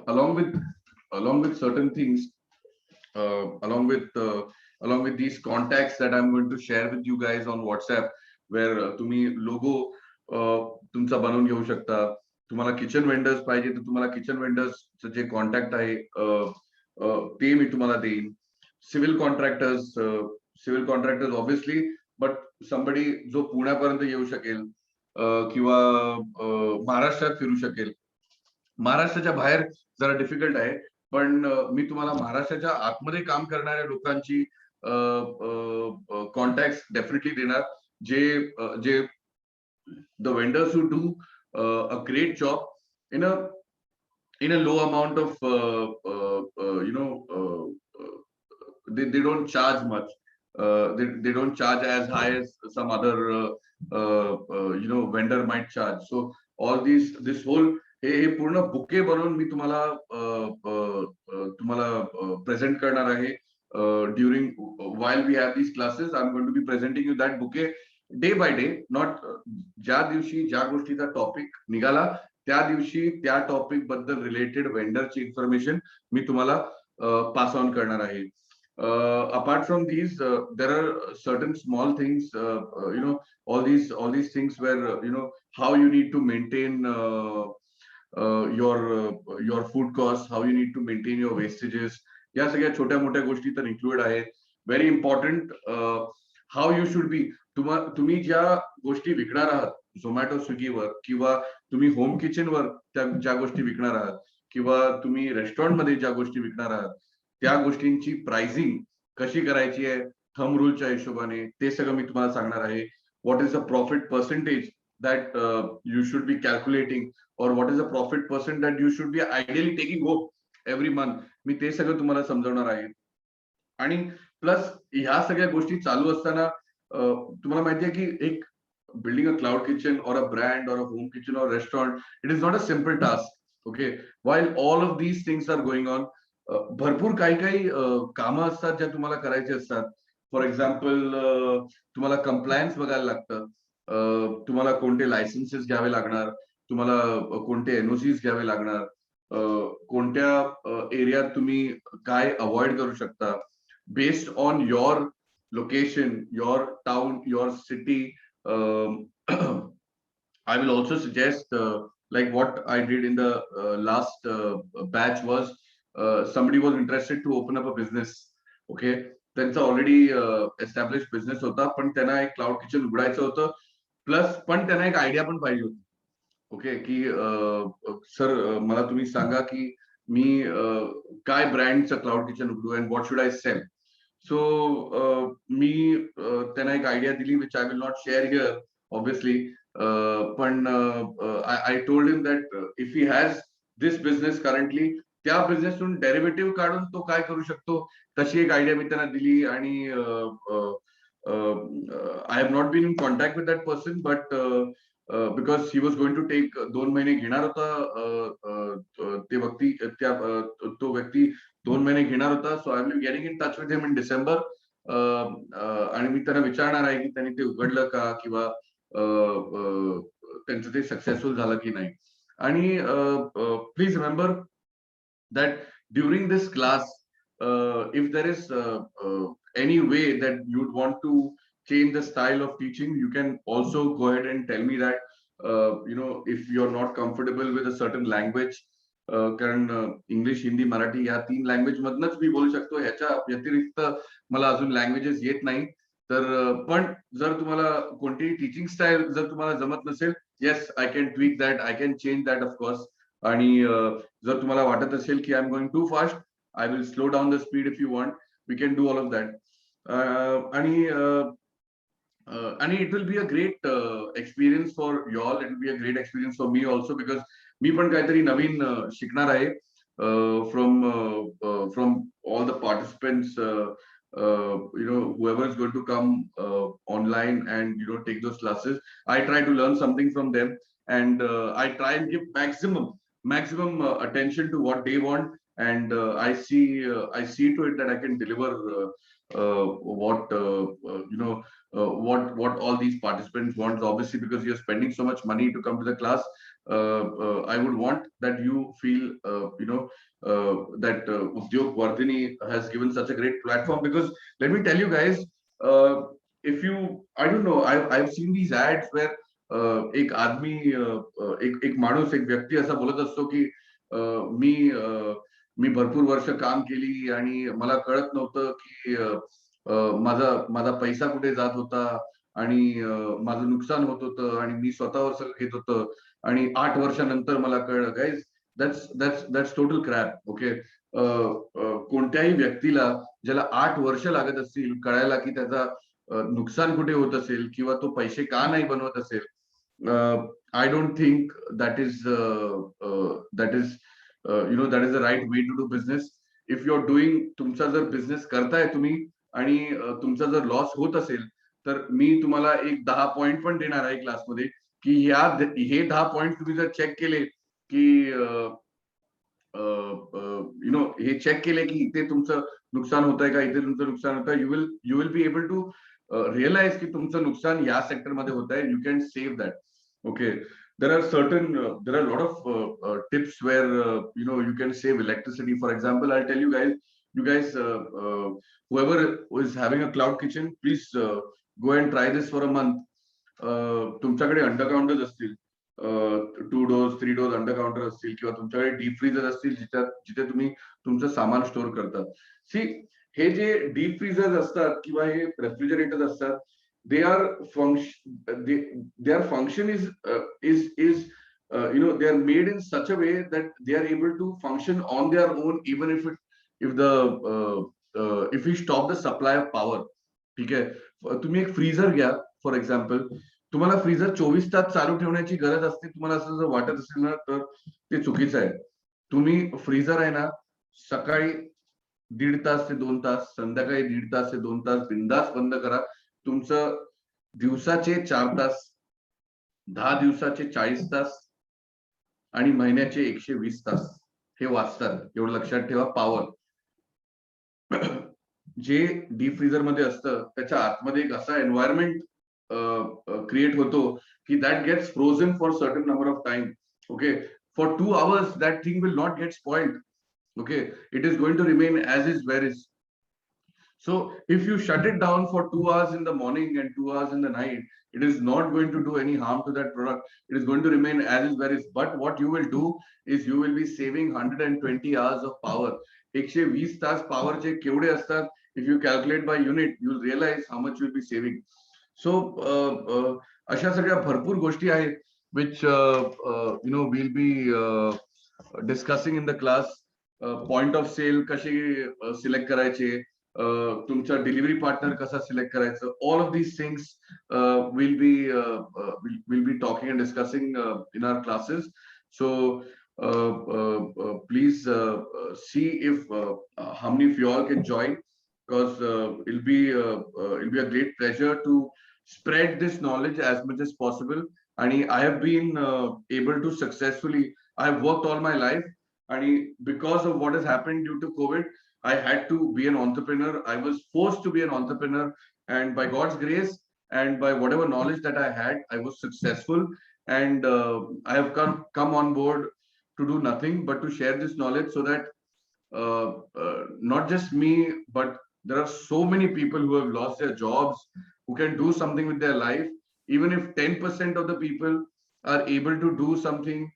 along with certain things, along with these contacts that I'm going to share with you guys on WhatsApp, where तुम्ही logo तुमचा बनवून घेऊ शकता. तुम्हाला kitchen vendors पाहिजे तर तुम्हाला kitchen वेंडर्सचं जे कॉन्टॅक्ट आहे ते मी तुम्हाला देईन. Civil contractors obviously, but somebody जो पुण्यापर्यंत येऊ शकेल किंवा महाराष्ट्रात फिरू शकेल. महाराष्ट्राच्या बाहेर जरा डिफिकल्ट आहे, पण मी तुम्हाला महाराष्ट्राच्या आतमध्ये काम करणाऱ्या लोकांची कॉन्टॅक्ट डेफिनेटली देणार, जे the vendors who do a great job in a low amount of they don't charge much. They don't charge as high as some other vendor might charge. So all this whole हे पूर्ण bouquet बनवून मी तुम्हाला present करणार आहे. During while we have these classes, I'm going to be presenting you that bouquet day by day. Not ज्या दिवशी ज्या गोष्टीचा टॉपिक निघाला त्या दिवशी त्या टॉपिक बद्दल रिलेटेड वेंडरची इन्फॉर्मेशन मी तुम्हाला पास ऑन करणार आहे. Apart from these there are certain small things, all these things where how you need to maintain your food costs, how you need to maintain your wastages. या सगळ्या छोट्या मोठ्या गोष्टी तर include आहेत. Very important, how you should बी. तुम्ही ज्या गोष्टी विकणार आहात झोमॅटो स्विगीवर, किंवा तुम्ही होम किचनवर ज्या गोष्टी विकणार आहात, किंवा तुम्ही रेस्टॉरंटमध्ये ज्या गोष्टी विकणार आहात, त्या गोष्टींची प्राइसिंग कशी करायची आहे थंब रूलच्या हिशोबाने, ते सगळं मी तुम्हाला सांगणार आहे. What is the profit percentage that you should be calculating, और what is the profit percent that you should be ideally taking home every month. मी ते सगळं तुम्हाला समजवणार आहे. आणि प्लस ह्या सगळ्या गोष्टी चालू असताना तुम्हाला माहिती आहे की एक बिल्डिंग अ क्लाउड किचन और a brand or a home kitchen or restaurant, it is not a simple task. Okay, while all of these things are going on, भरपूर काही काही कामं असतात ज्या तुम्हाला करायची असतात. फॉर एक्झाम्पल तुम्हाला कंप्लायन्स बघायला लागतं, तुम्हाला कोणते लायसन्सेस घ्यावे लागणार, तुम्हाला कोणते एनओसीज घ्यावे लागणार, कोणत्या एरियात तुम्ही काय अवॉइड करू शकता based on your location, your town, your city. I will also suggest, like what I did in the last batch was, somebody was interested to open up a business. Okay, त्यांचा already establish business होता, पण त्यांना एक cloud kitchen उघडायचं होतं. Plus पण त्यांना एक आयडिया पण पाहिजे होती. ओके, की सर मला तुम्ही सांगा की मी काय ब्रँडचं क्लाउड किचन उघडू and what should I sell. So मी त्यांना एक आयडिया दिली, which I will not share here obviously, पण I told him that if he has this business currently, त्या बिझनेसतून डेरिव्हेटिव्ह काढून तो काय करू शकतो, तशी एक आयडिया मी त्यांना दिली. आणि I have not been in contact with that person, but because he was going to take 2 महिने घेणार होता, तो व्यक्ती 2 महिने घेणार होता. So I will be getting in touch with him in December. आणि मी त्यांना विचारणार आहे की त्यांनी ते उघडलं का, किंवा त्यांचं ते सक्सेसफुल झालं की नाही. आणि please remember that during this class, if there is any way that you'd want to change the style of teaching, you can also go ahead and tell me that. If you're not comfortable with a certain language, कारण English, Hindi, Marathi या 3 language मधनच मी बोलू शकतो, ह्याच्या व्यतिरिक्त मला अजून languages येत नाही. तर पण जर तुम्हाला कोणतीही टीचिंग स्टाईल जर तुम्हाला जमत नसेल, yes, I can tweak that, I can change that of course. आणि जर तुम्हाला वाटत असेल की I am going too fast, I will slow down the speed if you want, we can do all of that. आणि it will be a great experience for you all, it will be a great experience for me also, because मी पण काहीतरी नवीन शिकणार आहे from all the participants. Whoever is going to come online and take those classes, I try to learn something from them, and I try and give maximum attention to what they want, and I see to it that I can deliver what all these participants want. Obviously, because you're spending so much money to come to the class, I would want that you feel that Udyog Vardhini has given such a great platform. Because let me tell you guys, if you, I don't know, I've seen these ads where एक आदमी एक माणूस, एक व्यक्ती असा बोलत असतो की मी भरपूर वर्ष काम केली आणि मला कळत नव्हतं की माझा पैसा कुठे जात होता आणि माझं नुकसान होत होतं आणि मी स्वतःवर सगळं घेत होतं आणि 8 वर्षानंतर मला कळलं. Guys, that's total crap. Okay, कोणत्याही व्यक्तीला ज्याला 8 वर्ष लागत असतील कळायला की त्याचा नुकसान कुठे होत असेल किंवा तो पैसे का नाही बनवत असेल, I don't think that is that is the right way to do business. If you're doing, तुमचा जर बिझनेस करताय तुम्ही आणि तुमचा जर लॉस होत असेल तर मी तुम्हाला एक 10 पॉइंट पण देणार आहे क्लासमध्ये की हे 10 पॉइंट तुम्ही जर चेक केले की हे चेक केले की इथे तुमचं नुकसान होत आहे का, इथे तुमचं नुकसान होत आहे, you will be able to realise की तुमचं नुकसान या सेक्टर मध्ये होत आहे. You can save that. Okay, there are a lot of tips where you can save electricity. For example, I'll tell you guys, whoever is having a cloud kitchen, please go and try this for a month. तुमच्याकडे under counters असतील, 2 doors 3 doors under counter असतील किंवा तुमच्याकडे deep freezer असतील जिथे तुम्ही तुमचं सामान स्टोअर करतात. सी, हे जे डीप फ्रीजर असतात किंवा हे रेफ्रिजरेटर्स असतात, their function is they are made in such a way that they are able to function on their own even if we stop the supply of power. ठीक आहे, तुम्ही एक फ्रीजर घ्या for example, तुम्हाला freezer 24 तास चालू ठेवण्याची गरज असते. तुम्हाला असं जर वाटत असेल ना तर ते चुकीचं आहे. तुम्ही फ्रीजर आहे ना सकाळी 1.5 तास ते 2 तास, संध्याकाळी 1.5 तास ते 2 तास बिंदास बंद करा. तुमचं दिवसाचे 4 तास, 10 दिवसाचे 40 तास आणि महिन्याचे 120 तास हे वाचतात. एवढं लक्षात ठेवा. पॉवर जे डीप फ्रीजर मध्ये असतं त्याच्या आतमध्ये एक असा एन्व्हायरमेंट क्रिएट होतो की that gets frozen for certain number of time. Okay, for 2 hours that thing will not get spoiled. Okay, it is going to remain as is where is. So if you shut it down for 2 hours in the morning and 2 hours in the night, it is not going to do any harm to that product. It is going to remain as is where is. But what you will do is you will be saving 120 hours of power. 120 तास power चे केवढे असतात? If you calculate by unit, you will realize how much you will be saving. So अशा सगळ्या भरपूर गोष्टी आहेत which we'll be discussing in the class. Point of sale कशी सिलेक्ट करायचे, तुमचा डिलिव्हरी पार्टनर कसा सिलेक्ट करायचं, all of these things we'll be talking and discussing in our classes. So please see if how many of you all can join, because it'll be a great pleasure to spread this knowledge as much as possible. And I have been able to successfully, I have worked all my life, and because of what has happened due to COVID, I had to be an entrepreneur. I was forced to be an entrepreneur, and by God's grace and by whatever knowledge that I had, I was successful. And I have come on board to do nothing but to share this knowledge, so that not just me, but there are so many people who have lost their jobs, who can do something with their life. Even if 10% of the people are able to do something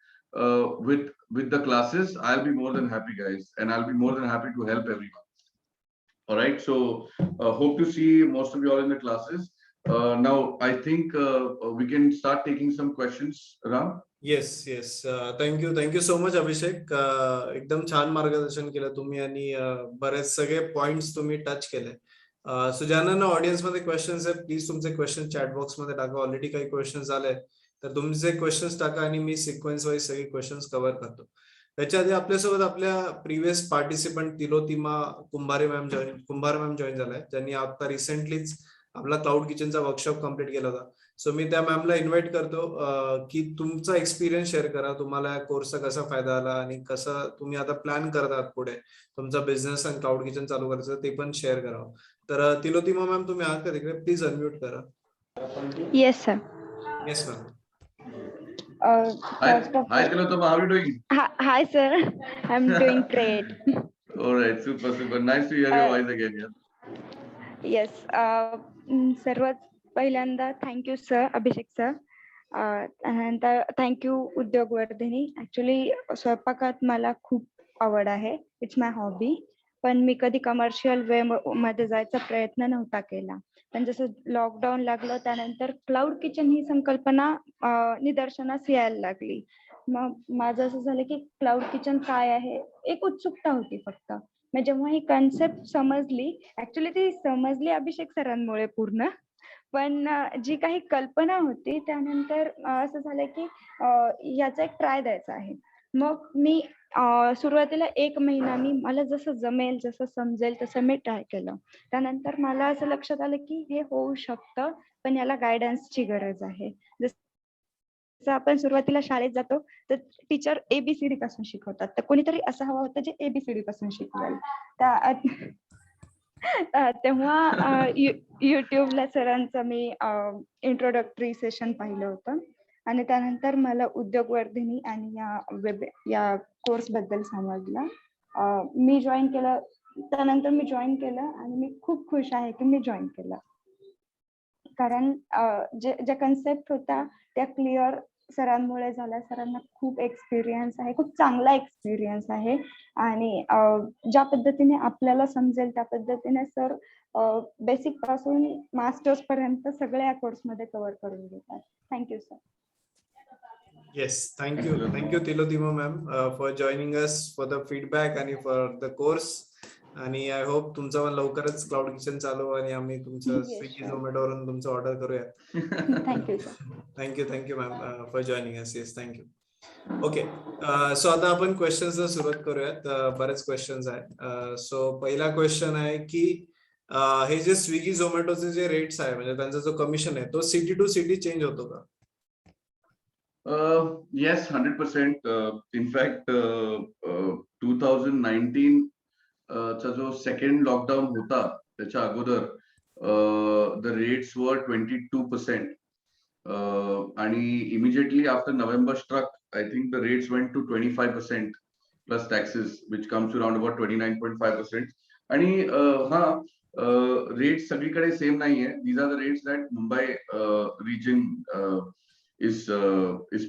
with the classes, I'll be more than happy, guys, and I'll be more than happy to help everyone. All right, so hope to see most of you all in the classes. Now I think we can start taking some questions. Ram? Yes. Thank you so much, Abhishek. एकदम छान मार्गदर्शन केलं तुम्ही आणि बरेच सगळे points तुम्ही touch केले. सो ज्यांना ऑडियन्स मध्ये क्वेश्चन्स आहेत, प्लीज तुमचे क्वेश्चन चॅट बॉक्स मध्ये टाका. ऑलरेडी काही क्वेश्चन्स आले तर तुमचे क्वेश्चन्स टाका आणि मी सिक्वेन्स वाईज सगळे क्वेश्चन्स कव्हर करतो. त्याच्या आधी आपल्यासोबत आपल्या previous participant Tilottama Kumbhare ma'am join झालाय, ज्यांनी आता रिसेंटलीच आपला क्लाउड किचनचा वर्कशॉप कम्प्लीट केला होता. सो मी त्या मॅमला इन्व्हाइट करतो की तुमचा एक्सपिरियन्स शेअर करा, तुम्हाला या कोर्सचा कसा फायदा आला आणि कसं तुम्ही आता प्लॅन करतात पुढे तुमचा बिझनेस आणि क्लाउड किचन चालू करायचं ते पण शेअर करावं. तर तिलोत्तमा मॅम तुम्ही आहात का तिकडे? प्लीज अनम्यूट करा. Yes sir. Yes ma'am. Hi Tilottama, how are you doing? Hi sir, I'm doing great. All right, super. Nice to hear your voice again. Yeah. Yes. सर्वात पहिल्यांदा थँक्यू सर, अभिषेक sir. त्यानंतर thank you Udyogvardhini. Actually स्वयंपाकात मला खूप आवड आहे. It's my hobby. पण मी कधी कमर्शियल वे मध्ये जायचा प्रयत्न नव्हता केला. पण जसं लॉकडाऊन लागलं त्यानंतर क्लाउड किचन ही संकल्पना निदर्शनास यायला लागली. मग माझं असं झालं की क्लाउड किचन काय आहे, एक उत्सुकता होती फक्त. मग जेव्हा ही कन्सेप्ट समजली, ऍक्च्युली ती समजली अभिषेक सरांमुळे पूर्ण. पण जी काही कल्पना होती त्यानंतर असं झालं की याचा एक ट्राय द्यायचा आहे. मग मी सुरुवातीला 1 महिना मला जसं जमेल, जसं समजेल तसं मी ट्राय केलं. त्यानंतर मला असं लक्षात आलं की हे होऊ शकतं, पण याला गाईडन्सची गरज आहे. जसं आपण सुरुवातीला शाळेत जातो तर टीचर ABCD पासून शिकवतात. तर कोणीतरी असं हवं होतं जे ABCD पासून शिकवेल. तेव्हा युट्यूबला सरांचं मी इंट्रोडक्टरी सेशन पाहिलं होतं आणि त्यानंतर मला उद्योगवर्धिनी आणि या कोर्स बद्दल समजलं. मी जॉईन केलं. त्यानंतर मी जॉईन केलं आणि मी खूप खुश आहे की मी जॉईन केलं. कारण ज्या कन्सेप्ट होत्या त्या क्लिअर सरांमुळे झाल्या. सरांना खूप एक्सपिरियन्स आहे, खूप चांगला एक्सपिरियन्स आहे आणि ज्या पद्धतीने आपल्याला समजेल त्या पद्धतीने सर बेसिक पासून मास्टर्स पर्यंत सगळ्या कोर्स मध्ये कव्हर करून घेतात. Thank you sir. Yes, thank you Tilotimo ma'am for joining us for the feedback and for the course. आणि आय होप तुमचं पण लवकरच क्लाउड किचन चालू आणि आम्ही तुमचं Yes, स्विगी sure. झोमॅटोवरून तुमचं ऑर्डर करूया. Thank you sir. Thank you ma'am for joining us. Yes, thank you. Okay, so आता आपण क्वेश्चन्सला सुरुवात करूयात. बरेच क्वेश्चन्स आहेत. सो पहिला क्वेश्चन आहे की हे जे स्विगी झोमॅटोचे जे रेट्स आहे म्हणजे त्यांचा जो कमिशन आहे तो सिटी टू सिटी चेंज होतो का? Yes, 100%. In fact, 2019 चा जो सेकंड लॉकडाऊन होता त्याच्या अगोदर द रेट्स वर 22%. आणि immediately after November struck, I think the rates went to 25% plus taxes, which comes to around about 29.5%. आणि रेट्स सगळीकडे सेम नाहीये. These are the rates that Mumbai region is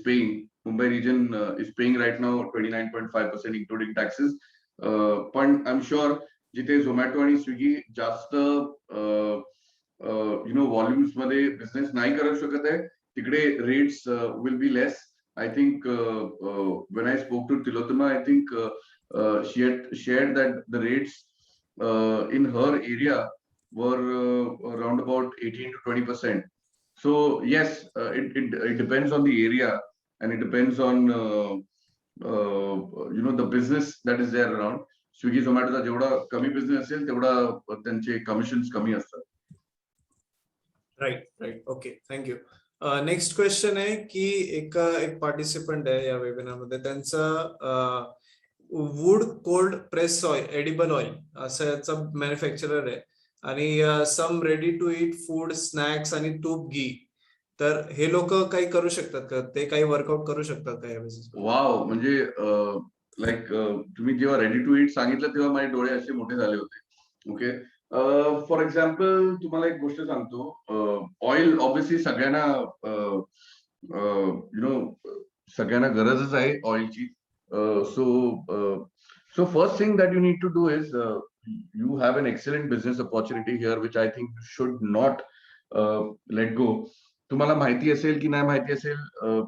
paying. Mumbai region is paying right now 29.5% including taxes. पण I'm sure जिथे झोमॅटो आणि Swiggy जास्त volumes मध्ये business नाही करू शकत आहे तिकडे rates will be less. I think when I spoke to Tilotoma, I think she had shared that the rates in her area were around about 18 to 20%. So yes, it depends on the area and it depends on the business that is there around. Swiggy झोमॅटोचा जेवढा कमी business असेल तेवढा त्यांचे commissions कमी असतात. Right. Okay, thank you. Next question आहे की एक पार्टिसिपंट आहे या वेबिनारमध्ये, त्यांचं wood cold press oil edible oil असं याचं मॅन्युफॅक्चरर आहे आणि some ready to eat food snacks आणि तूप घी. तर हे लोक काही करू शकतात का? ते काही वर्कआउट करू शकतात का या बिझनेस? वाव, म्हणजे लाईक तुम्ही जेव्हा रेडी टू ईट सांगितलं तेव्हा माझे डोळे असे मोठे झाले होते. ओके, फॉर एक्झाम्पल तुम्हाला एक गोष्ट सांगतो. ऑइल ऑब्व्हियसली सगळ्यांना सगळ्यांना गरजच आहे ऑइलची. So first thing that you need to do is you have an excellent business opportunity here which I think you should not let go. तुम्हाला माहिती असेल की नाही माहिती असेल,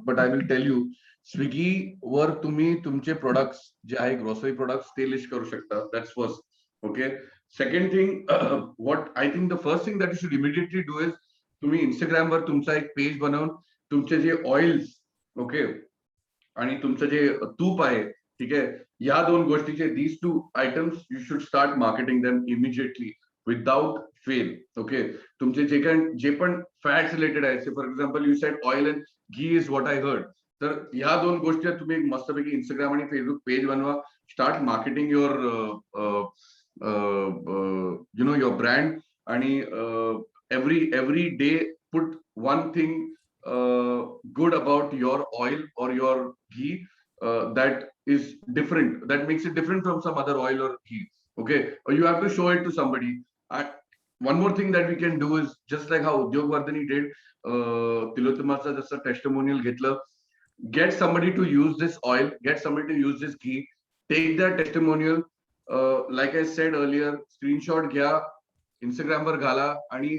but I will tell you, Swiggy वर तुम्ही तुमचे प्रोडक्ट्स जे आहे ग्रोसरी प्रोडक्ट्स ते लिस्ट करू शकता. That's first. Okay, second thing, what I think the first thing that you should immediately do is तुम्ही इंस्टाग्रामवर तुमचा एक पेज बनवून तुमचे जे ऑइल्स, ओके, आणि तुमचं जे तूप आहे, ठीक आहे, या दोन गोष्टीचे these two items you should start marketing them immediately without fail. Okay, तुमचे जे पण फॅट्स रिलेटेड आहे, for example you sed oil and ghee is what I heard, तर ह्या दोन गोष्टी तुम्ही एक मस्तपैकी इंस्टाग्राम आणि फेसबुक पेज बनवा. Start marketing your your brand आणि every day put one thing good about your oil or your ghee that is different, that makes it different from some other oil or ghee. Okay, or you have to show it to somebody. one more thing that we can do is just like how Udyog Vardhani did, Tilottama's just a testimonial घेतलं, get somebody to use this oil, get somebody to use this ghee, take their testimonial, like I said earlier, screenshot घ्या, Instagram वर घाला आणि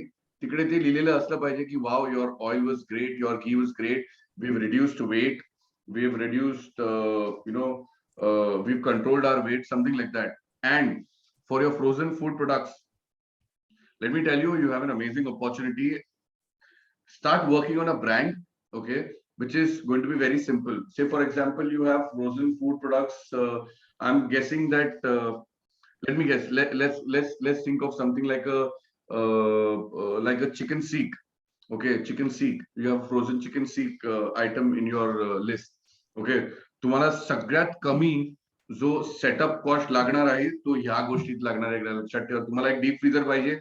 तिकडे ते लिहिलेलं असलं पाहिजे की wow, your oil was great, your ghee was great, we've reduced weight, we've reduced, we've controlled our weight, something like that. And for your frozen food products, let me tell you, you have an amazing opportunity. Start working on a brand, okay, which is going to be very simple. Say, for example, you have frozen food products. I'm guessing that. Let me guess. Let's think of something like a chicken seek. Okay, chicken seek. You have frozen chicken seek item in your list. Okay, तुम्हाला सगळ्यात कमी जो setup cost लागणार आहे तो ह्या गोष्टीत लागणार आहे. लक्षात ठेवा, तुम्हाला एक डीप फ्रीजर पाहिजे.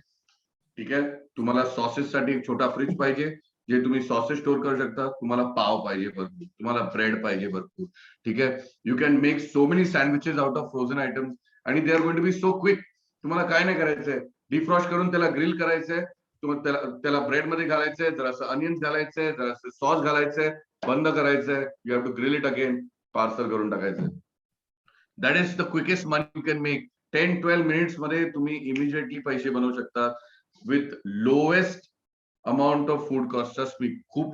ठीक आहे, तुम्हाला सॉसेस साठी एक छोटा फ्रीज पाहिजे जे तुम्ही सॉसेस स्टोर करू शकता. तुम्हाला पाव पाहिजे भरपूर, तुम्हाला ब्रेड पाहिजे भरपूर. ठीक आहे, you can make so many sandwiches out of frozen items आणि they are going to be so quick. तुम्हाला काय नाही करायचंय, डिफ्रॉस्ट करून त्याला ग्रिल करायचंय, त्याला ब्रेड मध्ये घालायचंय, जरासं अनियन्स घालायचंय, जरासं सॉस घालायचंय, बंद करायचंय, you have to grill it again, parcel करून टाकायचंय. That is the quickest money you can make. 10-12 minutes मध्ये तुम्ही इमिजिएटली पैसे बनवू शकता with lowest amount of food cost. Just me, खूप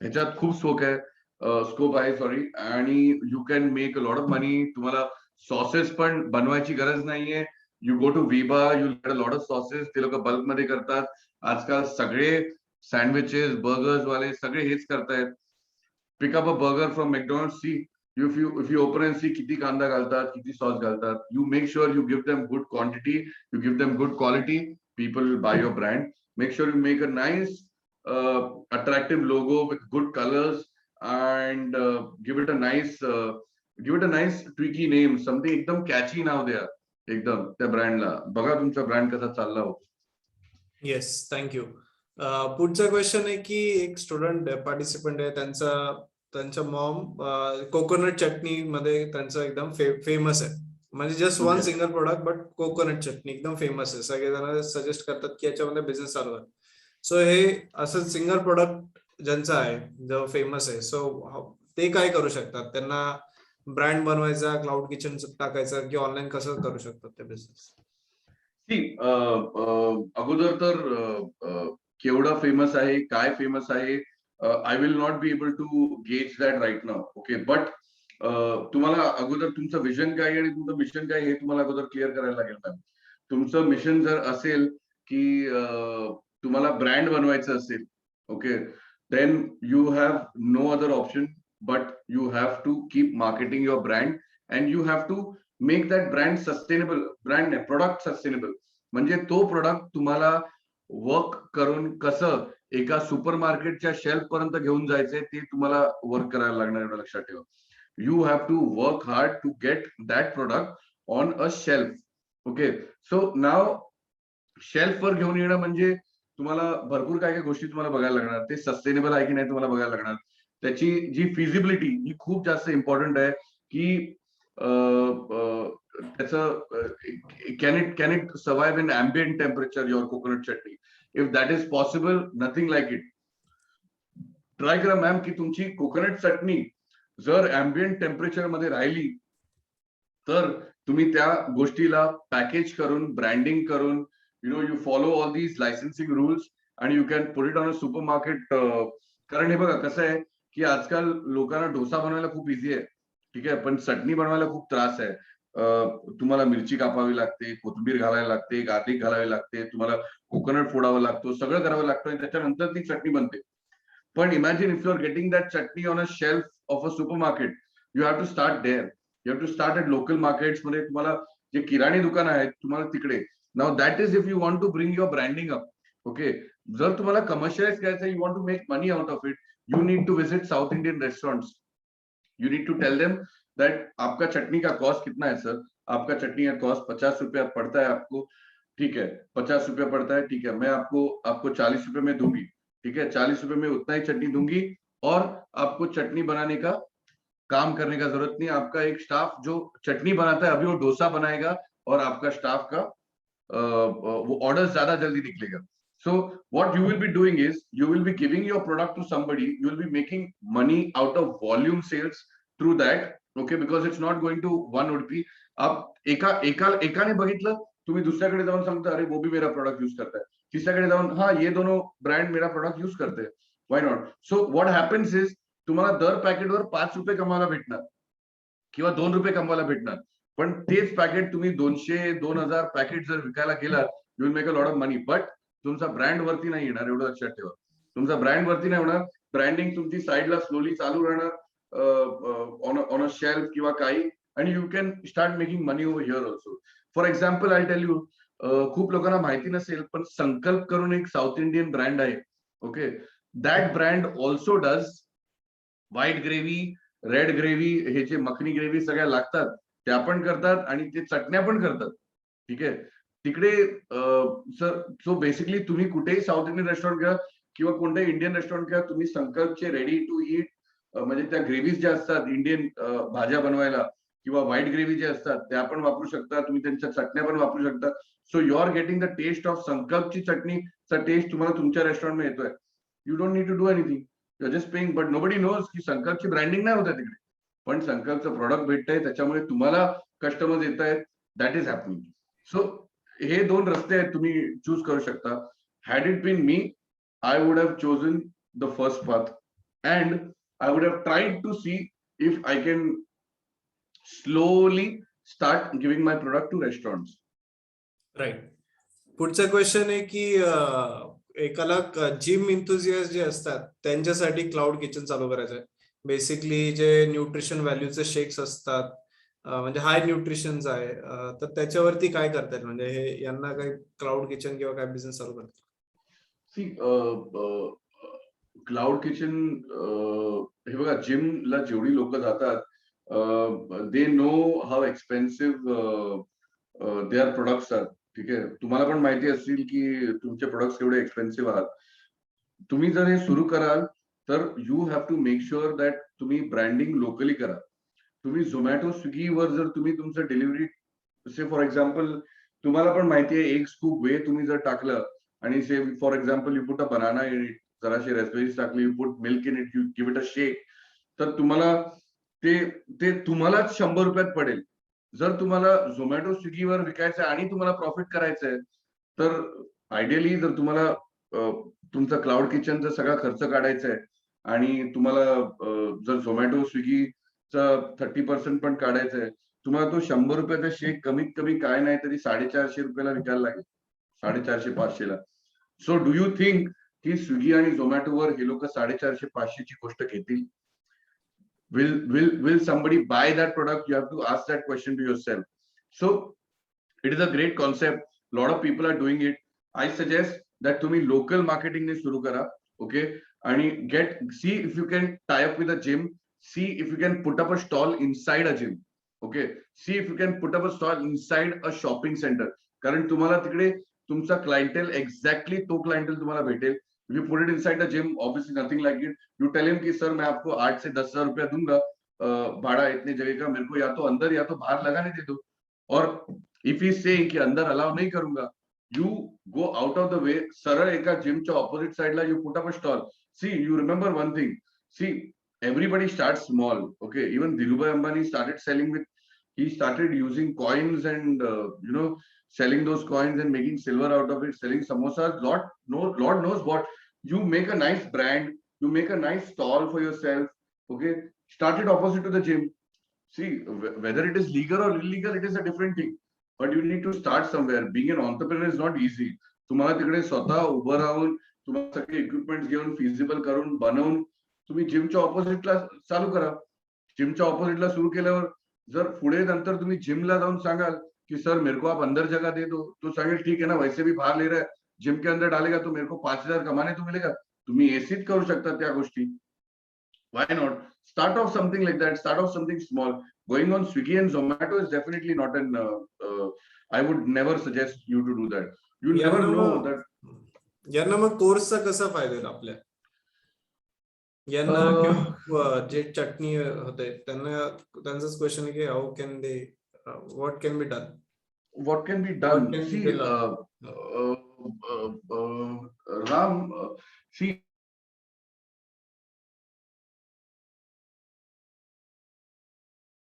ह्याच्यात खूप स्कोप आहे सॉरी, आणि you can make a lot of money. तुम्हाला सॉसेस पण बनवायची गरज नाहीये. You go to Veeba, you get a lot of sauces. ते लोक बल्क मध्ये करतात. आजकाल सगळे सँडविचेस, बर्गर्स वाले सगळे हेच करतायत. Pick up a burger from McDonald's. See, if you open and see किती कांदा घालतात, किती सॉस घालतात. You make sure you give them good quantity, you give them good quality, people will buy your brand. Make sure you make a nice attractive logo with good colors and give it a nice tweaky name, something एकदम catchy नाव द्या एकदम त्या ब्रँडला. बघा तुमचा brand कसा चालला हो. Yes, thank you. पुढचा क्वेश्चन आहे की एक स्टुडंट पार्टिसिपंट आहे, त्यांच्या मॉम कोकोनट चटणी मध्ये त्यांचं एकदम फेमस आहे. म्हणजे just one single product but coconut chutney एकदम फेमस आहे. सगळेजण सजेस्ट करतात की याच्यामध्ये बिझनेस चालू आहे. सो हे असं सिंगल प्रोडक्ट ज्यांचं आहे, जो फेमस आहे, सो ते काय करू शकतात? त्यांना ब्रँड बनवायचा, क्लाउड किचन टाकायचा, की ऑनलाईन कसं करू शकतात ते बिझनेस? अगोदर तर केवढं फेमस आहे, काय फेमस आहे, I will not be able to gauge that right now. Okay, but तुम्हाला अगोदर तुमचं विजन काय आणि तुमचं मिशन काय हे तुम्हाला अगोदर क्लिअर करायला लागेल मॅम. तुमचं मिशन जर असेल की तुम्हाला ब्रँड बनवायचं असेल, okay, then you have no other option but you have to keep marketing your brand and you have to make that brand sustainable. Brand नाही, प्रोडक्ट सस्टेनेबल. म्हणजे तो प्रोडक्ट तुम्हाला वर्क करून कसं एका सुपर मार्केटच्या शेल्फ पर्यंत घेऊन जायचंय ते तुम्हाला वर्क करायला लागणार, एवढं लक्षात ठेवा. You have to work hard to get that product on a shelf. Okay, so नाव शेल्फ वर घेऊन येणं म्हणजे तुम्हाला भरपूर काय काय गोष्टी तुम्हाला बघायला लागणार. ते सस्टेनेबल आहे की नाही तुम्हाला बघायला लागणार. त्याची जी फिजिबिलिटी ही खूप जास्त इम्पॉर्टंट आहे की त्याचं can it survive in ambient temperature, your coconut chutney? If that is possible, nothing like it. Try करा मॅम की तुमची कोकोनट चटणी जर ambient टेम्परेचर मध्ये राहिली तर तुम्ही त्या गोष्टीला पॅकेज करून, ब्रँडिंग करून, you follow all these licensing rules and you can put it on a supermarket. कारण हे बघा कसं आहे की आजकाल लोकांना डोसा बनवायला खूप इझी आहे, ठीक आहे, पण चटणी बनवायला खूप त्रास आहे. तुम्हाला मिरची कापावी लागते, कोथिंबीर घालायला लागते, गार्लिक घालावी लागते, तुम्हाला कोकोनट फोडावं लागतो, सगळं करावं लागतं आणि त्याच्यानंतर ती चटणी बनते. पण imagine if you are getting that chutney on a shelf of a super market, you have to start there. You have to start at local markets मध्ये. तुम्हाला जे किराणी दुकान आहेत तुम्हाला तिकडे. Now that is if you want to bring your branding up. Okay, जर तुम्हाला कमर्शियलाइज करायचं, you want to make money out of it, you need to visit south Indian restaurants. You need to tell them that आपका चटनी का cost कितना है sir, आपका चटनी का cost 50 रुपया पड़ता है आपको, ठीक है, 50 रुपया पड़ता है, ठीक है, मैं आपको 40 रुपए में दूंगी, ठीक है, 40 रुपए में उतना ही चटनी दूंगी और आपको चटनी बनाने का काम करने का जरूरत नहीं. आपका एक स्टाफ जो चटनी बनाता है, अभी वो डोसा बनाएगा और आपका स्टाफ का वो orders ज्यादा जल्दी निकलेगा. So what you will be doing is you will be giving your product to somebody. You will be making money out of volume sales through that. Okay, because it's not going to one Udupi. अब एकाने बघितलं, तुम्ही दुसऱ्याकडे जाऊन सांगता अरे वो भी मेरा प्रोडक्ट यूज करता है, तिसऱ्याकडे जाऊन हाँ ये दोनों ब्रँड मेरा प्रोडक्ट यूज करते हैं, व्हाई not. So what happens is तुम्हाला दर पॅकेटवर 5 रुपये कमवायला भेटणार किंवा 2 रुपये कमवायला भेटणार, पण तेच पॅकेट तुम्ही 200-2000 पॅकेट जर विकायला गेलात, you will make a lot of money. But तुमचा ब्रँड वरती नाही येणार, एवढं लक्षात ठेवा. तुमचा ब्रँड वरती नाही होणार, ब्रँडिंग तुमची साईडला स्लोली चालू राहणार ऑन अ शेल्फ किंवा काही, आणि you can start making money over here also. For example I tell you, खूप लोकांना माहिती नसेल पण संकल्प करून एक साऊथ इंडियन ब्रँड आहे. Okay, that brand also does white gravy, red gravy, हे जे मखनी ग्रेव्ही सगळ्या लागतात त्या पण करतात आणि ते चटण्या पण करतात. ठीक आहे, तिकडे सर, सो बेसिकली तुम्ही कुठेही साऊथ इंडियन रेस्टॉरंट घ्या किंवा कोणत्याही इंडियन रेस्टॉरंट घ्या, तुम्ही संकल्पचे रेडी टू ईट म्हणजे त्या ग्रेव्हीज ज्या असतात इंडियन भाज्या बनवायला किंवा व्हाईट ग्रेव्ही जे असतात त्या पण वापरू शकता, तुम्ही त्यांच्या चटण्या पण वापरू शकता. So you are getting the taste of संकल्पची चटणीचा टेस्ट तुम्हाला तुमच्या रेस्टॉरंट मध्ये येतोय. You don't need to do anything, you are just paying. But nobody knows की संकल्पची ब्रँडिंग नाही होत आहे तिकडे, पण संकल्पचं प्रोडक्ट भेटतंय त्याच्यामुळे तुम्हाला कस्टमर्स येत आहेत. That is happening. सो हे 2 रस्ते आहेत, तुम्ही चूज करू शकता. Had it been me, I would have chosen the first path and I would have tried to see if I can slowly start giving my product to restaurants. Right. पुढचा question आहे की एकाला gym इंथुझियास्ट जे असतात त्यांच्यासाठी cloud kitchen चालू करायचं आहे. बेसिकली जे न्यूट्रिशन व्हॅल्यूचे शेक्स असतात, म्हणजे हाय न्यूट्रिशनच आहे, तर त्याच्यावरती काय करतात, म्हणजे हे यांना काही क्लाउड किचन किंवा काय बिझनेस चालू करतात? See, क्लाउड किचन, हे बघा, जिमला जेवढी लोक जातात they know how expensive their products are. ठीक आहे, तुम्हाला पण माहिती असतील की तुमचे प्रोडक्ट्स एवढे एक्सपेन्सिव्ह आहात. तुम्ही जर हे सुरू कराल तर you have to make sure that तुम्ही ब्रँडिंग लोकली करा. तुम्ही झोमॅटो, स्विगीवर जर तुम्ही तुमचं डिलिव्हरी, से फॉर एक्झाम्पल तुम्हाला पण माहिती आहे एक स्कूप वे तुम्ही जर टाकलं आणि say for example you put a banana in it, जराशी रेस्पिरीज टाकली, you put milk in it, you give it a shake, तर तुम्हाला ते तुम्हालाच 100 रुपयात पडेल. जर तुम्हाला झोमॅटो, स्विगीवर विकायचं आणि तुम्हाला प्रॉफिट करायचंय तर आयडियली जर तुम्हाला तुमचा क्लाउड किचनचा सगळा खर्च काढायचा आहे आणि तुम्हाला जर झोमॅटो, स्विगीचा 30% पण काढायचं आहे, तुम्हाला तो 100 रुपयाचा शेक कमीत कमी काय नाही तरी 450 रुपयाला विकायला लागेल, 450-500 ला. सो डू यू थिंक की स्विगी आणि झोमॅटोवर हे लोक 450-500 ची गोष्ट घेतील? Will somebody buy that product? You have to ask that question to yourself. So it is a great concept. Lot of people are doing it. I suggest that तुम्ही local marketing ने सुरू करा. Okay, आणि see if you can tie up with a gym. See if you can put up a stall inside a gym. Okay, see if you can put up a stall inside a shopping center. कारण तुम्हाला तिकडे तुमचा clientele exactly तो clientele तुम्हाला भेटेल. If you put it inside the gym, obviously nothing like it. You tell him कि sir मैं आपको 8 से 10,000 रुपया दूंगा भाड़ा इतने जगह का, मेरे को या तो अंदर या तो बाहर लगाने दे दो. और if he say कि अंदर अलाउ नहीं करूंगा, you go out of the way, सरळ एका जिमच्या ऑपोजिट साइडला you put up a stall. See, you remember one thing. See, everybody starts small. Okay, even Dhirubhai Ambani started selling with, he started using coins and selling those coins and making silver out of it, selling samosas. Lord knows what. You make a nice brand, you make a nice stall for yourself. Okay, start it opposite to the gym. See, whether it is legal or illegal, it is a different thing. But you need to start somewhere. Being an entrepreneur is not easy. तुम्हाला तिकडे स्वतः उभं राहून तुम्हाला सगळे equipments घेऊन feasible करून बनवून तुम्ही जिमच्या ऑपोजिटला चालू करा. जिमच्या ऑपोजिटला सुरू केल्यावर जर पुढे नंतर तुम्ही जिमला जाऊन सांगाल कि सर मेरे को आप अंदर जगह दे दो, तो सांगेल ठीक है ना, वैसे भी बाहर ले रहा है, जिम के अंदर डालेगा तो मेरे को 5,000 कमाने तो मिलेगा. तुम्ही एसीत करू शकता त्या गोष्टी. Why not? Start off something like that. Start off something small. Going on Swiggy and Zomato is definitely not an. I would never suggest you to do that. You never know that. यांना मग कोर्सचा कसा फायदा आहे आपल्या? यांना जे चटणी होते त्यांना त्यांचाच क्वेश्चन आहे की how can they, what can be done? what can be What done? can See, be done? Ram, see,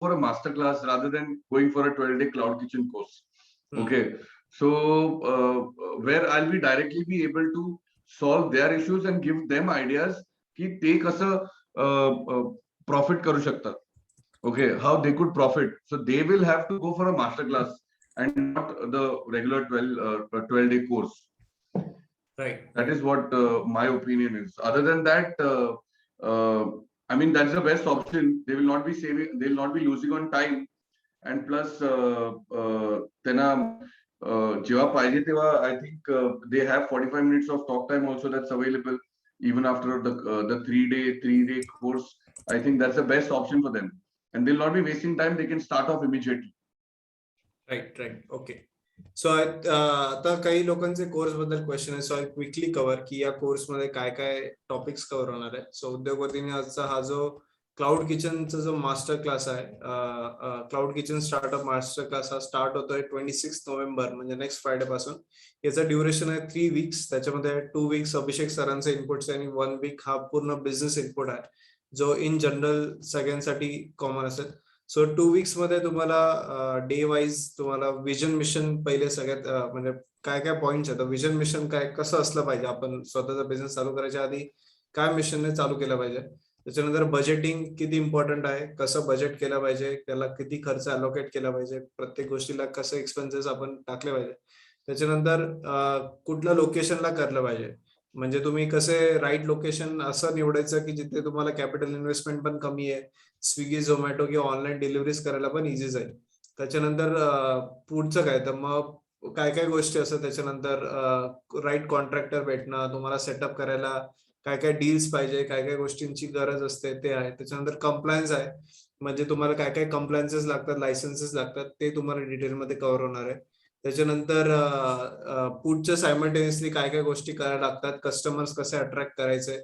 for a masterclass rather than going for a 12-day Cloud Kitchen course. Okay, so where I'll be directly be able to solve their issues and give them ideas की ते कसं profit करू शकतात. Okay, how they could profit. So they will have to go for a masterclass and not the regular 12-day course. Right. That is what my opinion is. Other than that, I mean, that's the best option. They will not be saving, they will not be losing on time. And plus, त्यांना जेव्हा पाहिजे तेव्हा I think they have 45 minutes of talk time also that's available even after the 3-day course. I think that's the best option for them. And they'll not be wasting time. They can start off immediately. Right okay. So आता काही लोकांचे course बद्दल question आहे, so I quickly cover की या course मध्ये काय काय टॉपिक्स कव्हर होणार आहे. सो उद्योगपतीने आजचा हा जो क्लाउड किचनचा जो मास्टर क्लास आहे, cloud kitchen startup master class हा स्टार्ट होतोय 26 नोव्हेंबर म्हणजे नेक्स्ट फ्रायडे पासून. याचा ड्युरेशन आहे 3 वीक्स. त्याच्यामध्ये 2 वीक्स अभिषेक सरांचे इनपुट्स आणि 1 वीक हा पूर्ण बिझनेस इनपुट आहे, जो इन जनरल सगळ्यांसाठी कॉमन असेल. सो 2 वीक्स मध्ये तुम्हाला डे वाईज तुम्हाला विजन मिशन पहिले सगळ्यात म्हणजे काय काय पॉइंट्स आहेत. विजन मिशन काय कसं असलं पाहिजे, आपण स्वतःचा बिझनेस चालू करायच्या आधी काय मिशनने चालू केलं पाहिजे. त्याच्यानंतर बजेटिंग किती इम्पॉर्टंट आहे, कसं बजेट केलं पाहिजे, त्याला किती खर्च अलोकेट केला पाहिजे, प्रत्येक गोष्टीला कसं एक्सपेन्सेस आपण टाकले पाहिजे. त्याच्यानंतर कुठल्या लोकेशनला करलं पाहिजे, म्हणजे तुम्ही कसे राईट लोकेशन असं निवडायचं की जिथे तुम्हाला कॅपिटल इन्व्हेस्टमेंट पण कमी आहे, स्विगी झोमॅटो किंवा ऑनलाईन डिलिव्हरीज करायला पण इझी जाईल. त्याच्यानंतर पुढचं काय, तर मग काय काय गोष्टी असतात. त्याच्यानंतर राईट कॉन्ट्रॅक्टर भेटणं, तुम्हाला सेटअप करायला काय काय डील्स पाहिजे, काय काय गोष्टींची गरज असते ते आहे. त्याच्यानंतर कंप्लायन्स आहे, म्हणजे तुम्हाला काय काय कंप्लायन्सेस लागतात, लायसन्सेस लागतात, ते तुम्हाला डिटेलमध्ये कव्हर होणार आहे. त्याच्यानंतर पुढच्या सायमल्टेनियसली काय काय गोष्टी करायला लागतात, कस्टमर्स कसे अट्रॅक्ट करायचे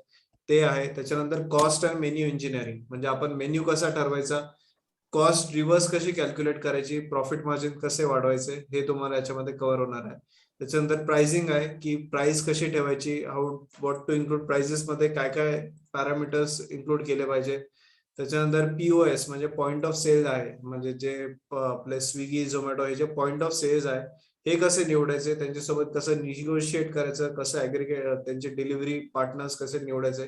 ते आहे. त्याच्यानंतर कॉस्ट अँड मेन्यू इंजिनिअरिंग, म्हणजे आपण मेन्यू कसा ठरवायचा, कॉस्ट रिव्हर्स कशी कॅल्क्युलेट करायची, प्रॉफिट मार्जिन कसे वाढवायचे, हे तुम्हाला याच्यामध्ये कव्हर होणार आहे. त्याच्यानंतर प्राइसिंग आहे की प्राइस कशी ठेवायची, how what to include prices मध्ये काय काय पॅरामीटर्स इन्क्लूड केले पाहिजे. त्याच्यानंतर POS म्हणजे पॉइंट ऑफ सेल आहे, म्हणजे जे आपले स्विगी झोमॅटो हे जे पॉइंट ऑफ सेल्स आहे हे कसे निवडायचे, त्यांच्यासोबत कसं निगोशिएट करायचं, कसं ऍग्रिगेट त्यांचे डिलिव्हरी पार्टनर्स कसे निवडायचे,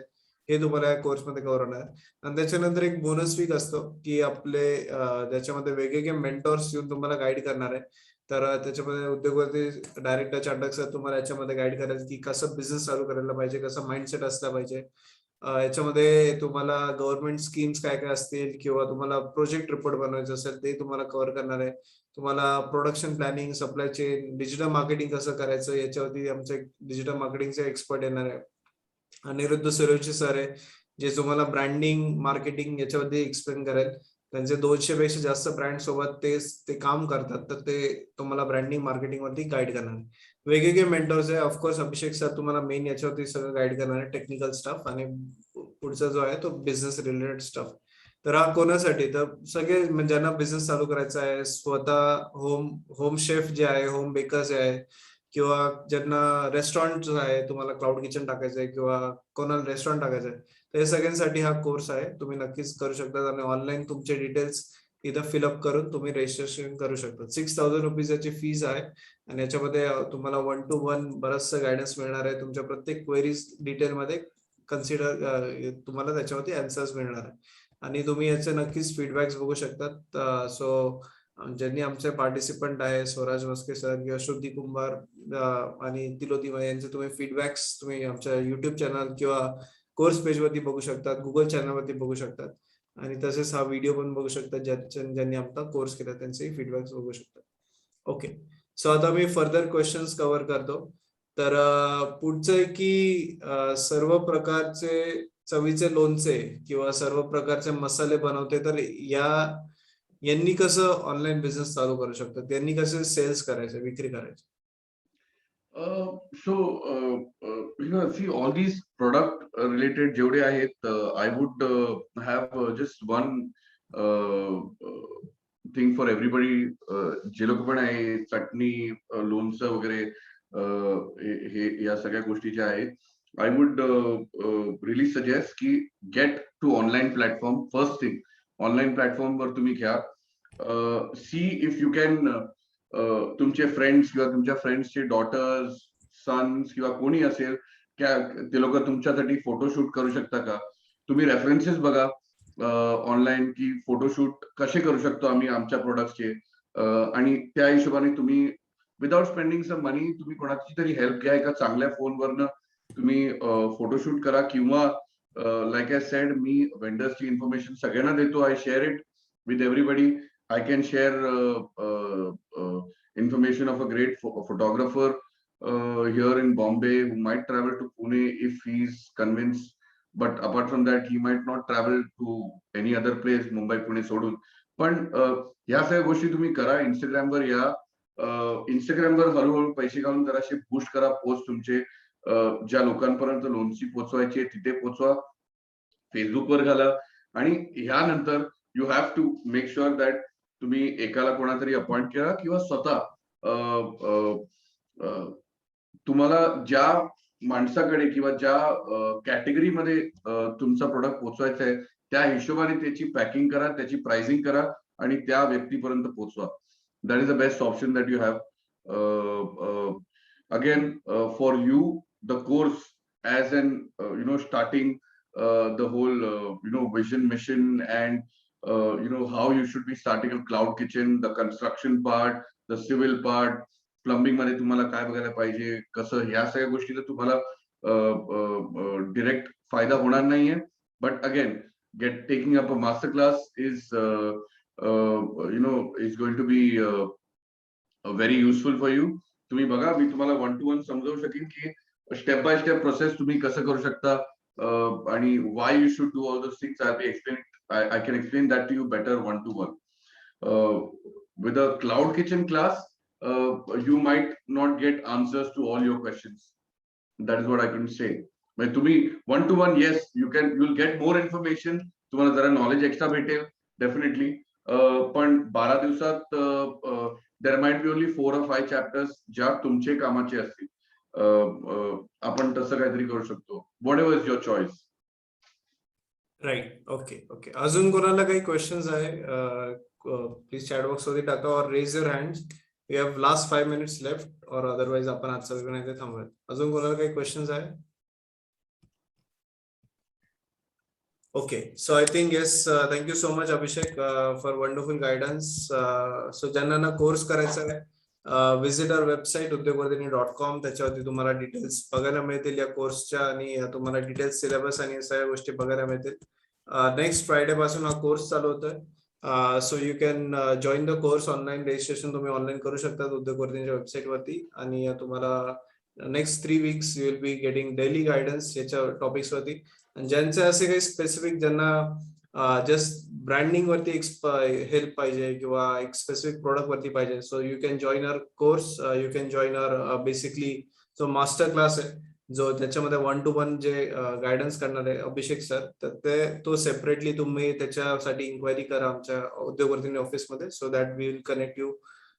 हे तुम्हाला या कोर्समध्ये कव्हर होणार. आणि त्याच्यानंतर एक बोनस वीक असतो की आपले त्याच्यामध्ये वेगवेगळे मेंटॉर्स येऊन तुम्हाला गाईड करणार आहे. तर त्याच्यामध्ये उद्योगपती डायरेक्टर चांडक सर तुम्हाला याच्यामध्ये गाईड करायचं की कसं बिझनेस चालू करायला पाहिजे, कसं माइंडसेट असला पाहिजे. याच्यामध्ये तुम्हाला गव्हर्नमेंट स्कीम्स काय काय असतील किंवा तुम्हाला प्रोजेक्ट रिपोर्ट बनवायचं असेल ते तुम्हाला कव्हर करणार आहे. तुम्हाला production planning, supply chain, digital marketing कसं करायचं याच्यावरती आमचे डिजिटल मार्केटिंगचे एक्सपर्ट येणार आहे. अनिरुद्ध सूर्यवंशी सर आहे, जे तुम्हाला ब्रँडिंग मार्केटिंग याच्यावरती एक्सप्लेन करेल. त्यांचे 200 पेक्षा जास्त ब्रँड सोबत ते काम करतात, तर ते तुम्हाला ब्रँडिंग मार्केटिंग वरती गाईड करणार आहे. वेगवेगळे मेंटर्स आहे. ऑफकोर्स अभिषेक सर तुम्हाला मेन याच्यावरती सगळं गाईड करणार आहे, टेक्निकल स्टफ, आणि पुढचा जो आहे तो बिझनेस रिलेटेड स्टफ. तर हा कोणासाठी, तर सगळे म्हणजे ज्यांना बिझनेस चालू करायचा आहे, स्वतः होम शेफ जे आहे, होम बेकर जे आहे, किंवा ज्यांना रेस्टॉरंट आहे, तुम्हाला क्लाउड किचन टाकायचं आहे किंवा कोणाला रेस्टॉरंट टाकायचं आहे, तर हे सगळ्यांसाठी हा कोर्स आहे. तुम्ही नक्कीच करू शकता आणि ऑनलाईन तुमचे डिटेल्स इथं फिलअप करून तुम्ही रजिस्ट्रेशन करू शकता. 6000 रुपीज याची फीज आहे आणि याच्यामध्ये तुम्हाला 1 to 1 बरंचसं गायडन्स मिळणार आहे. तुमच्या प्रत्येक क्वेरीज डिटेलमध्ये कन्सिडर तुम्हाला त्याच्यावरती आन्सर्स मिळणार आहे आणि तुम्ही याचे नक्कीच फीडबॅक्स बघू शकतात. सो ज्यांनी आमचे पार्टिसिपंट आहे, स्वराज मस्के सर किंवा श्रुती कुंभार आणि तिलोती यांचे तुम्ही फीडबॅक्स तुम्ही आमच्या युट्यूब चॅनल किंवा कोर्स पेज वरती बघू शकतात, गुगल चॅनल वरती बघू शकतात आणि तसेच हा व्हिडिओ पण बघू शकतात. ज्यांनी आमचा कोर्स केला त्यांचे फीडबॅक्स बघू शकतात. ओके, सो आता मी फर्दर क्वेश्चन्स कव्हर करतो. तर पुढचं आहे की सर्व प्रकारचे चवीचे लोणचे किंवा सर्व प्रकारचे मसाले बनवते, तर यांनी कसं ऑनलाईन बिझनेस चालू करू शकतात, त्यांनी कसं सेल्स करायचे, विक्री करायची. So, see, all these product related जेवढे आहेत, I would have just one thing for everybody. जे लोक पण आहे चटणी, लोणचं वगैरे हे या सगळ्या गोष्टी ज्या आहेत, I would really suggest की get to online platform. First thing, online platform वर तुम्ही घ्या. See if you can तुमचे फ्रेंड्स किंवा तुमच्या फ्रेंड्सचे डॉटर्स, सन्स किंवा कोणी असेल ते लोक तुमच्यासाठी फोटोशूट करू शकता का? तुम्ही रेफरन्सेस बघा ऑनलाईन की फोटोशूट कसे करू शकतो आम्ही आमच्या प्रोडक्टचे, आणि त्या हिशोबाने तुम्ही विदाउट स्पेंडिंग सम मनी तुम्ही कोणाची तरी हेल्प घ्या. एका चांगल्या फोनवरनं तुम्ही फोटोशूट करा, किंवा लाईक आय सेड, मी वेंडर्सची इन्फॉर्मेशन सगळ्यांना देतो. I share it with everybody. I can share information of a great photographer here in Bombay who might travel to Pune if he's convinced, but apart from that he might not travel to any other place, Mumbai, Pune सोडून. पण ह्या सगळ्या गोष्टी तुम्ही करा. इंस्टाग्रामवर या, इंस्टाग्रामवर हळूहळू पैसे घालून जराशे बूस्ट करा पोस्ट तुमचे. ज्या लोकांपर्यंत लोणची पोहोचवायची तिथे पोहोचवा. फेसबुकवर घाला, आणि ह्यानंतर you have to make sure that तुम्ही एकाला कोणातरी अपॉइंट करा, किंवा स्वतः तुम्हाला ज्या माणसाकडे किंवा ज्या कॅटेगरीमध्ये तुमचा प्रोडक्ट पोहोचवायचा आहे त्या हिशोबाने त्याची पॅकिंग करा, त्याची प्राइसिंग करा, आणि त्या व्यक्तीपर्यंत पोहोचवा. That is the best option that you have. Again for you the course as an starting the whole vision, mission, and how you should be starting a cloud kitchen, the construction part, the civil part, plumbing मध्ये तुम्हाला काय बघायला पाहिजे, कसं, ह्या सगळ्या गोष्टीला तुम्हाला direct फायदा होणार नाहीये. But again, taking up a master class is is going to be very useful for you. तुम्ही बघा, मी तुम्हाला 1-to-1 समजावू शकेन की स्टेप बाय स्टेप प्रोसेस तुम्ही कसं करू शकता, आणि Y you should do all those things. I can explain that to you better 1-to-1. With a cloud kitchen class, you might not get answers to all your questions. That is what I can say. When तुम्ही 1-to-1, yes, you'll get more information. तुम्हाला जरा knowledge extra भेटेल definitely. पण 12 दिवसात there might be only 4 or 5 chapters ज्या तुमचे कामाचे असतील. आपण तसं काहीतरी करू शकतो. Whatever is your choice. Right. Okay. अजून कोणाला काही क्वेश्चन्स आहे प्लीज चॅट बॉक्स मध्ये टाका, और raise your hand. We have last 5 minutes left, और अदरवाइज आपण आजचा वेबिनार इथे थांबवूयात. अजून कोणाला काही क्वेश्चन्स आहे? Okay, so I think yes, thank you so much Abhishek for wonderful guidance. So ज्यांना कोर्स करायचा आहे, विजिट आवर वेबसाईट udyogvardhini.com. त्याच्यावरती तुम्हाला डिटेल्स बघायला मिळतील या कोर्सच्या, आणि तुम्हाला डिटेल्स, सिलेबस आणि सगळ्या गोष्टी बघायला मिळतील. नेक्स्ट फ्रायडे पासून हा कोर्स चालू होतोय. So you can join the course online. Registration तुम्ही ऑनलाईन करू शकता उद्योगवर्धिनीच्या वेबसाईट वरती, आणि तुम्हाला next 3 weeks you will be getting daily guidance याच्या टॉपिक्स वरती. आणि ज्यांचे असे काही स्पेसिफिक, ज्यांना जस्ट ब्रँडिंग वरती हेल्प पाहिजे किंवा एक स्पेसिफिक प्रोडक्ट वरती पाहिजे, so you can join our course. You can join our basically जो मास्टर क्लास आहे, जो त्याच्यामध्ये 1-to-1 जे गायडन्स करणार आहे अभिषेक सर, तर तो सेपरेटली तुम्ही त्याच्यासाठी इन्क्वायरी करा आमच्या उद्योगवर्धिनी ऑफिसमध्ये, so that we will connect you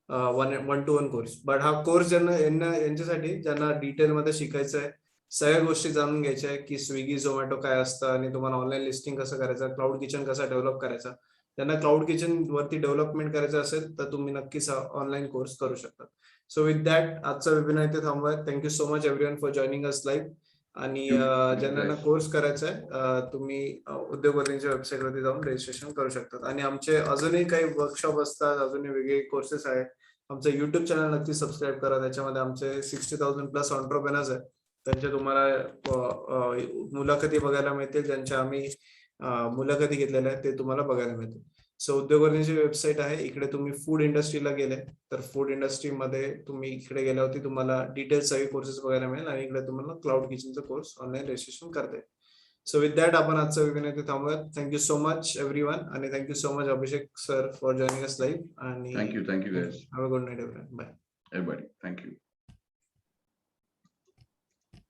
1-to-1 course. But हा कोर्स यांच्यासाठी ज्यांना डिटेलमध्ये शिकायचं आहे, सगळ्या गोष्टी जाणून घ्यायच्या आहे की स्विगी, झोमॅटो काय असतं, आणि तुम्हाला ऑनलाईन लिस्टिंग कसं करायचं, क्लाउड किचन कसा डेव्हलप करायचा. त्यांना क्लाउड किचन वरती डेव्हलपमेंट करायचं असेल तर तुम्ही नक्कीच ऑनलाईन कोर्स करू शकता. सो विथ दॅट आजचा वेबिनार इथे थांबूया. Thank you so much everyone for joining us live. आणि ज्यांना कोर्स करायचा आहे तुम्ही उद्योगवर्धिनीच्या वेबसाईट वरती जाऊन रजिस्ट्रेशन करू शकता. आणि आमचे अजूनही काही वर्कशॉप असतात, अजूनही वेगळे कोर्सेस आहेत. आमचं युट्यूब चॅनल नक्की सबस्क्राईब करा. त्याच्यामध्ये आमचे 60,000+ एंटरप्रेन्योर्स आहेत. त्यांच्या तुम्हाला मुलाखती बघायला मिळतील, ज्यांच्या आम्ही मुलाखती घेतलेल्या आहेत ते तुम्हाला बघायला मिळतील. सो उद्योगवर्धिनीची वेबसाईट आहे. इकडे तुम्ही फूड इंडस्ट्रीला गेले तर फूड इंडस्ट्रीमध्ये तुम्ही इकडे गेल्यावरती तुम्हाला डिटेल्स सगळे कोर्सेस बघायला मिळेल, आणि इकडे तुम्हाला क्लाउड किचनचा कोर्स ऑनलाईन रजिस्ट्रेशन करता येईल. सो विथ दॅट आपण आजचा वेबिनार इथे थांबूयात. थँक्यू सो मच एव्हरीवन, आणि thank you so much Abhishek sir for joining us live. आणि thank you guys. Have a good night everyone. Bye everybody. Thank you.